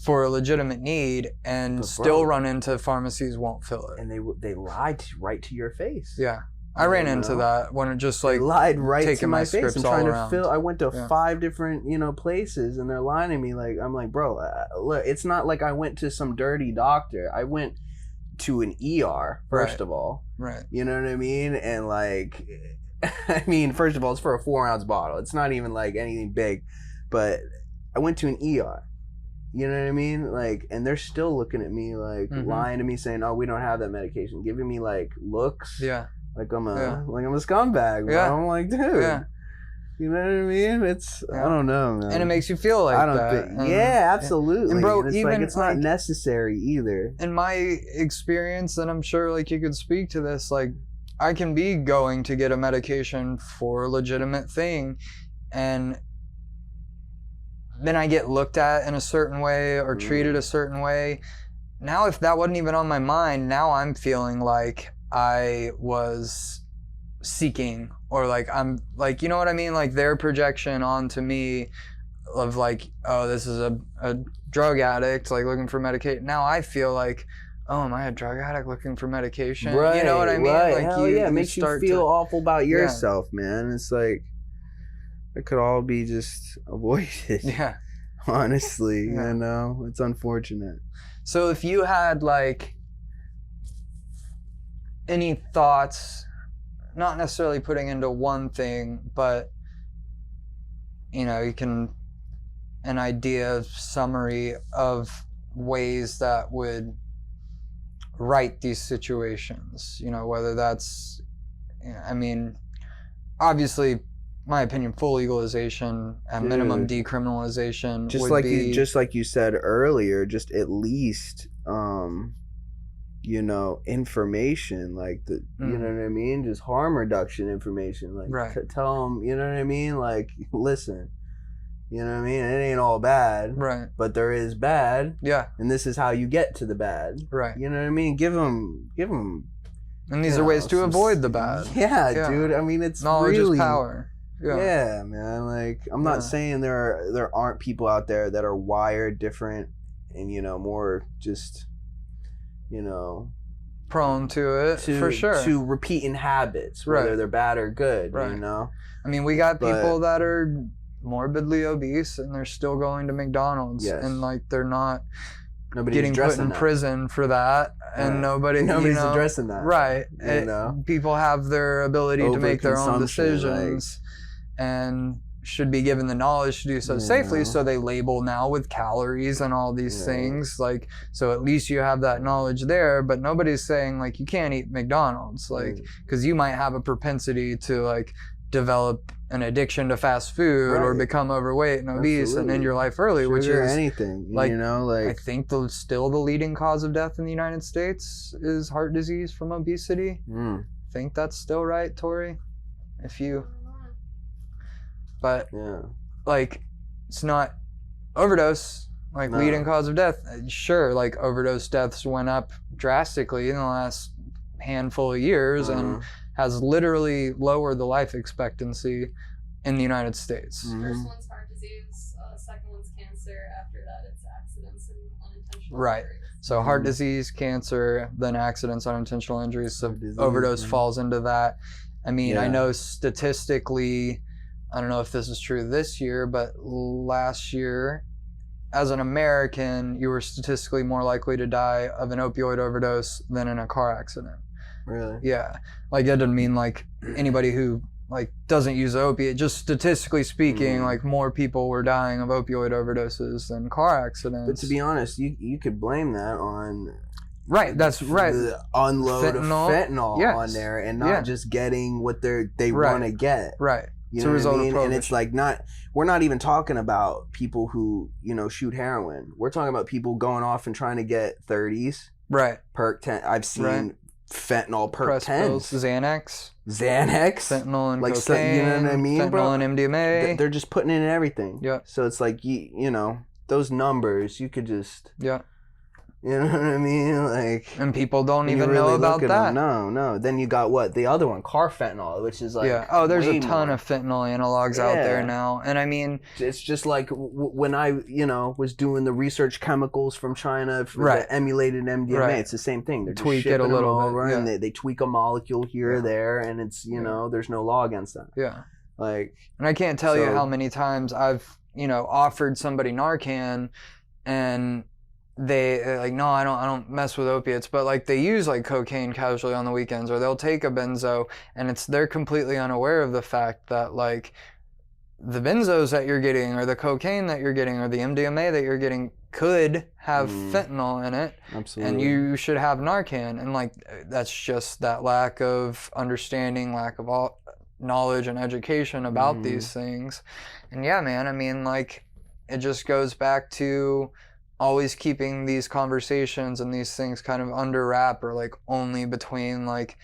for a legitimate need, and But still bro- run into pharmacies won't fill it. and they lied right to your face. Yeah. I ran into know? that when it just They like lied right to taking my my face. scripts I'm all trying to around. fill. I went to Yeah. 5 different, you know, places, and they're lying to me. Like, I'm like, bro, look, it's not like I went to some dirty doctor. I went to an ER first Right. of all. right. You know what I mean? And like, I mean, first of all, it's for a 4-ounce bottle. It's not even like anything big, but I went to an ER. You know what I mean? Like, and they're still looking at me like Mhm. lying to me, saying, "Oh, we don't have that medication," giving me like looks. Yeah. Like I'm a Yeah. scumbag, bro. Yeah. I'm like, dude. Yeah. You know what I mean? It's Yeah. I don't know, man. And it makes you feel like I don't that. think. and- Yeah, absolutely. and bro, it's even, like it's not like- necessary either. In my experience, and I'm sure like you could speak to this, like I can be going to get a medication for a legitimate thing, and then I get looked at in a certain way or treated a certain way. Now, if that wasn't even on my mind, now I'm feeling like I was seeking, or like I'm like, you know what I mean? Like their projection onto me of like, oh, this is a drug addict, like looking for medication. Now I feel like, oh, am I a drug addict looking for medication? You know what I mean? Right. Like Hell yeah, it makes you start feel to, awful about yourself, man. It's like it could all be just avoided. yeah. Honestly, Yeah. you know, it's unfortunate. So if you had like any thoughts, not necessarily putting into one thing, but you know, you can an idea summary of ways that would right these situations, you know, whether that's, I mean, obviously my opinion, full legalization and minimum Dude. decriminalization Just would like be, you said earlier, just at least you know, information like the you know what I mean, just harm reduction information, like Right. tell them, you know what I mean, like listen, you know what I mean, it ain't all bad, right, but there is bad, yeah, and this is how you get to the bad. right. You know what I mean? Give them And these you are ways know, to some avoid the bad. Yeah, Yeah. dude. I mean, it's Knowledge really is power. Yeah, man. Like, I'm Yeah. not saying there aren't people out there that are wired different and, you know, more just, you know, Prone to it, to for sure. to repeating habits, whether Right. they're bad or good. Right. You know. I mean, we got But- people that are morbidly obese and they're still going to McDonald's, Yes. and like they're not Nobody's getting put addressing in that. prison for that, and Right. nobody's addressing that. Right. You know? People have their ability to make their own Overconsumption, decisions, and should be given the knowledge to do so You safely. know? So they label now with calories and all these Right. things, like, so at least you have that knowledge there. But nobody's saying like you can't eat McDonald's, like, because you might have a propensity to like develop an addiction to fast food or Right. become overweight and obese and end your life early, which Sugar, is anything, like, you know, I like think still the leading cause of death in the United States is heart disease from obesity. I think that's still right, Tori. If you, but yeah. like, it's not overdose, like No. leading cause of death. Sure, like overdose deaths went up drastically in the last handful of years and has literally lowered the life expectancy in the United States. First one's heart disease, second one's cancer. After that, it's accidents and unintentional Right. injuries. So heart disease, cancer, then accidents, unintentional injuries. So Heart disease, overdose yeah. falls into that. I mean, I Yeah. know statistically, I don't know if this is true this year, but last year, as an American, you were statistically more likely to die of an opioid overdose than in a car accident. Really? Yeah. Like, that doesn't mean like anybody who like doesn't use opiate, just statistically speaking, like more people were dying of opioid overdoses than car accidents. But to be honest, you could blame that on right, that's right. the unload Fentanyl, of fentanyl yes. on there and not Yeah. just getting what they Right. want to get. Right. You It's know a what result I of mean? And it's prohibition. like we're not even talking about people who, you know, shoot heroin. We're talking about people going off and trying to get 30s, Right. perk 10. I've seen Right. fentanyl perk Press 10s. pills, Xanax, Xanax. fentanyl and Like, so- cocaine, you know what I mean, fentanyl bro? and MDMA. They're just putting it in everything. Yeah. So it's like, you know, those numbers, you could just, Yeah. you know what I mean? Like, And people don't when you even know really about look at that. them, no. Then you got what? The other one, carfentanil, which is like, yeah. Oh, there's a way ton more. of fentanyl analogs out there Yeah. now. And I mean, It's just like when I, you know, was doing the research chemicals from China for Right. the emulated MDMA. Right. It's the same thing. They're just Tweak it a shipping them little bit, over, and yeah. they tweak a molecule here or Yeah. there, and it's, you Yeah. know, there's no law against that. yeah. Like, And I can't tell you So- how many times I've, you know, offered somebody Narcan and they're like, no, I don't mess with opiates, but like they use like cocaine casually on the weekends, or they'll take a benzo, and they're completely unaware of the fact that like the benzos that you're getting or the cocaine that you're getting or the MDMA that you're getting could have fentanyl in it, absolutely. and you should have Narcan. And like that's just that lack of understanding, lack of all knowledge and education about these things. And yeah, man, I mean, like it just goes back to always keeping these conversations and these things kind of under wrap, or like only between like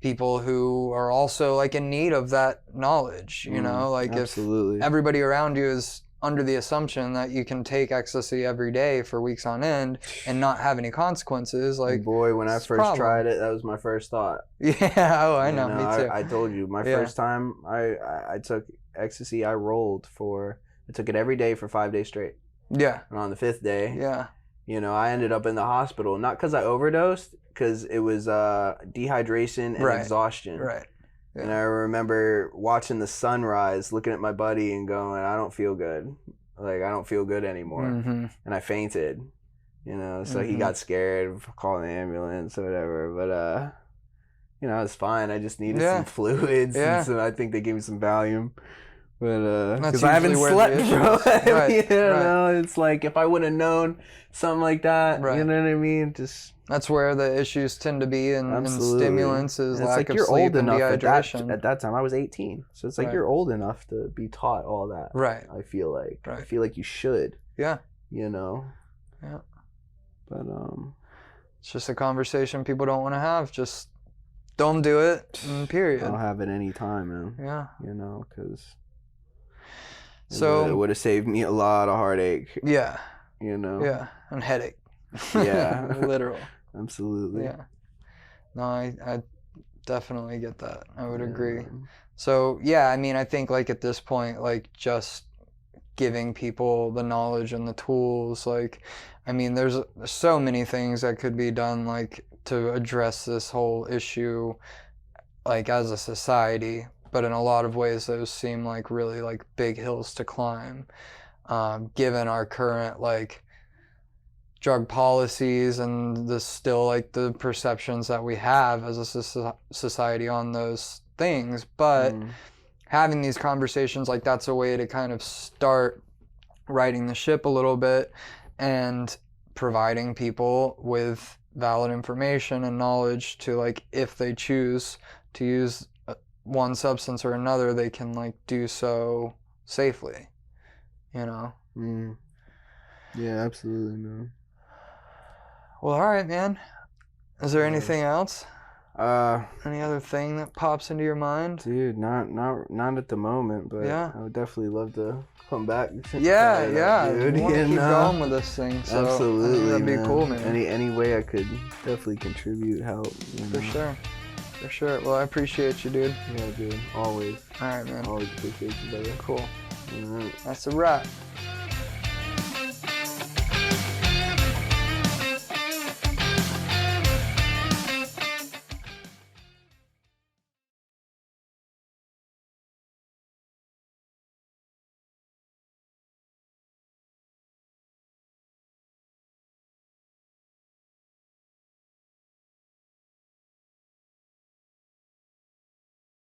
people who are also like in need of that knowledge, you know, like absolutely. if everybody around you is under the assumption that you can take ecstasy every day for weeks on end and not have any consequences, like boy, when I it's a first problem. tried it, that was my first thought. yeah, oh, I You know, me too. I told you, my Yeah. first time I took ecstasy, I took it every day for 5 days straight. Yeah, And on the 5th day, yeah, you know, I ended up in the hospital, not because I overdosed, because it was dehydration and Right. exhaustion. right. And I remember watching the sunrise, looking at my buddy and going, I don't feel good. Like, I don't feel good anymore. Mm-hmm. And I fainted, you know, so he Mhm. got scared, calling the ambulance or whatever. But, you know, it's fine. I just needed Yeah. some fluids. Yeah. And so I think they gave me some Valium. But, That's because I haven't usually where the slept, bro. issue is. Right, You right. know, it's like if I would have known something like that, Right. you know what I mean? Just. That's where the issues tend to be in Absolutely. stimulants is And it's lack like of you're sleep old and enough dehydration. at that time. I was 18, so it's like Right. you're old enough to be taught all that. Right. I feel like I Right. feel like you should. Yeah. You know. Yeah. But It's just a conversation people don't want to have. Just don't do it. Period. I'll have it any time, man. Yeah. You know, because So it would have saved me a lot of heartache. yeah, You know. yeah, and headache. Yeah. Literal. Absolutely. Yeah. No, I definitely get that. I would Yeah, agree. man. So yeah, I mean, I think like at this point, like just giving people the knowledge and the tools, like, I mean, there's so many things that could be done, like to address this whole issue, like as a society. But in a lot of ways, those seem like really like big hills to climb, given our current like drug policies and the still like the perceptions that we have as a society on those things, but having these conversations, like, that's a way to kind of start righting the ship a little bit and providing people with valid information and knowledge to, like, if they choose to use one substance or another, they can, like, do so safely, you know? Yeah, absolutely, man. Well, all right, man. Is there anything else? Uh, Any other thing that pops into your mind? dude, not at the moment, but Yeah. I would definitely love to come back. Yeah, dude. We want to You keep know? going with this thing, so Absolutely, I think that'd be man. cool, man. Any way I could definitely contribute, help. You know? For sure. Well, I appreciate you, dude. Yeah, dude. Always. All right, man. Always appreciate you, brother. Cool. All right. That's a wrap.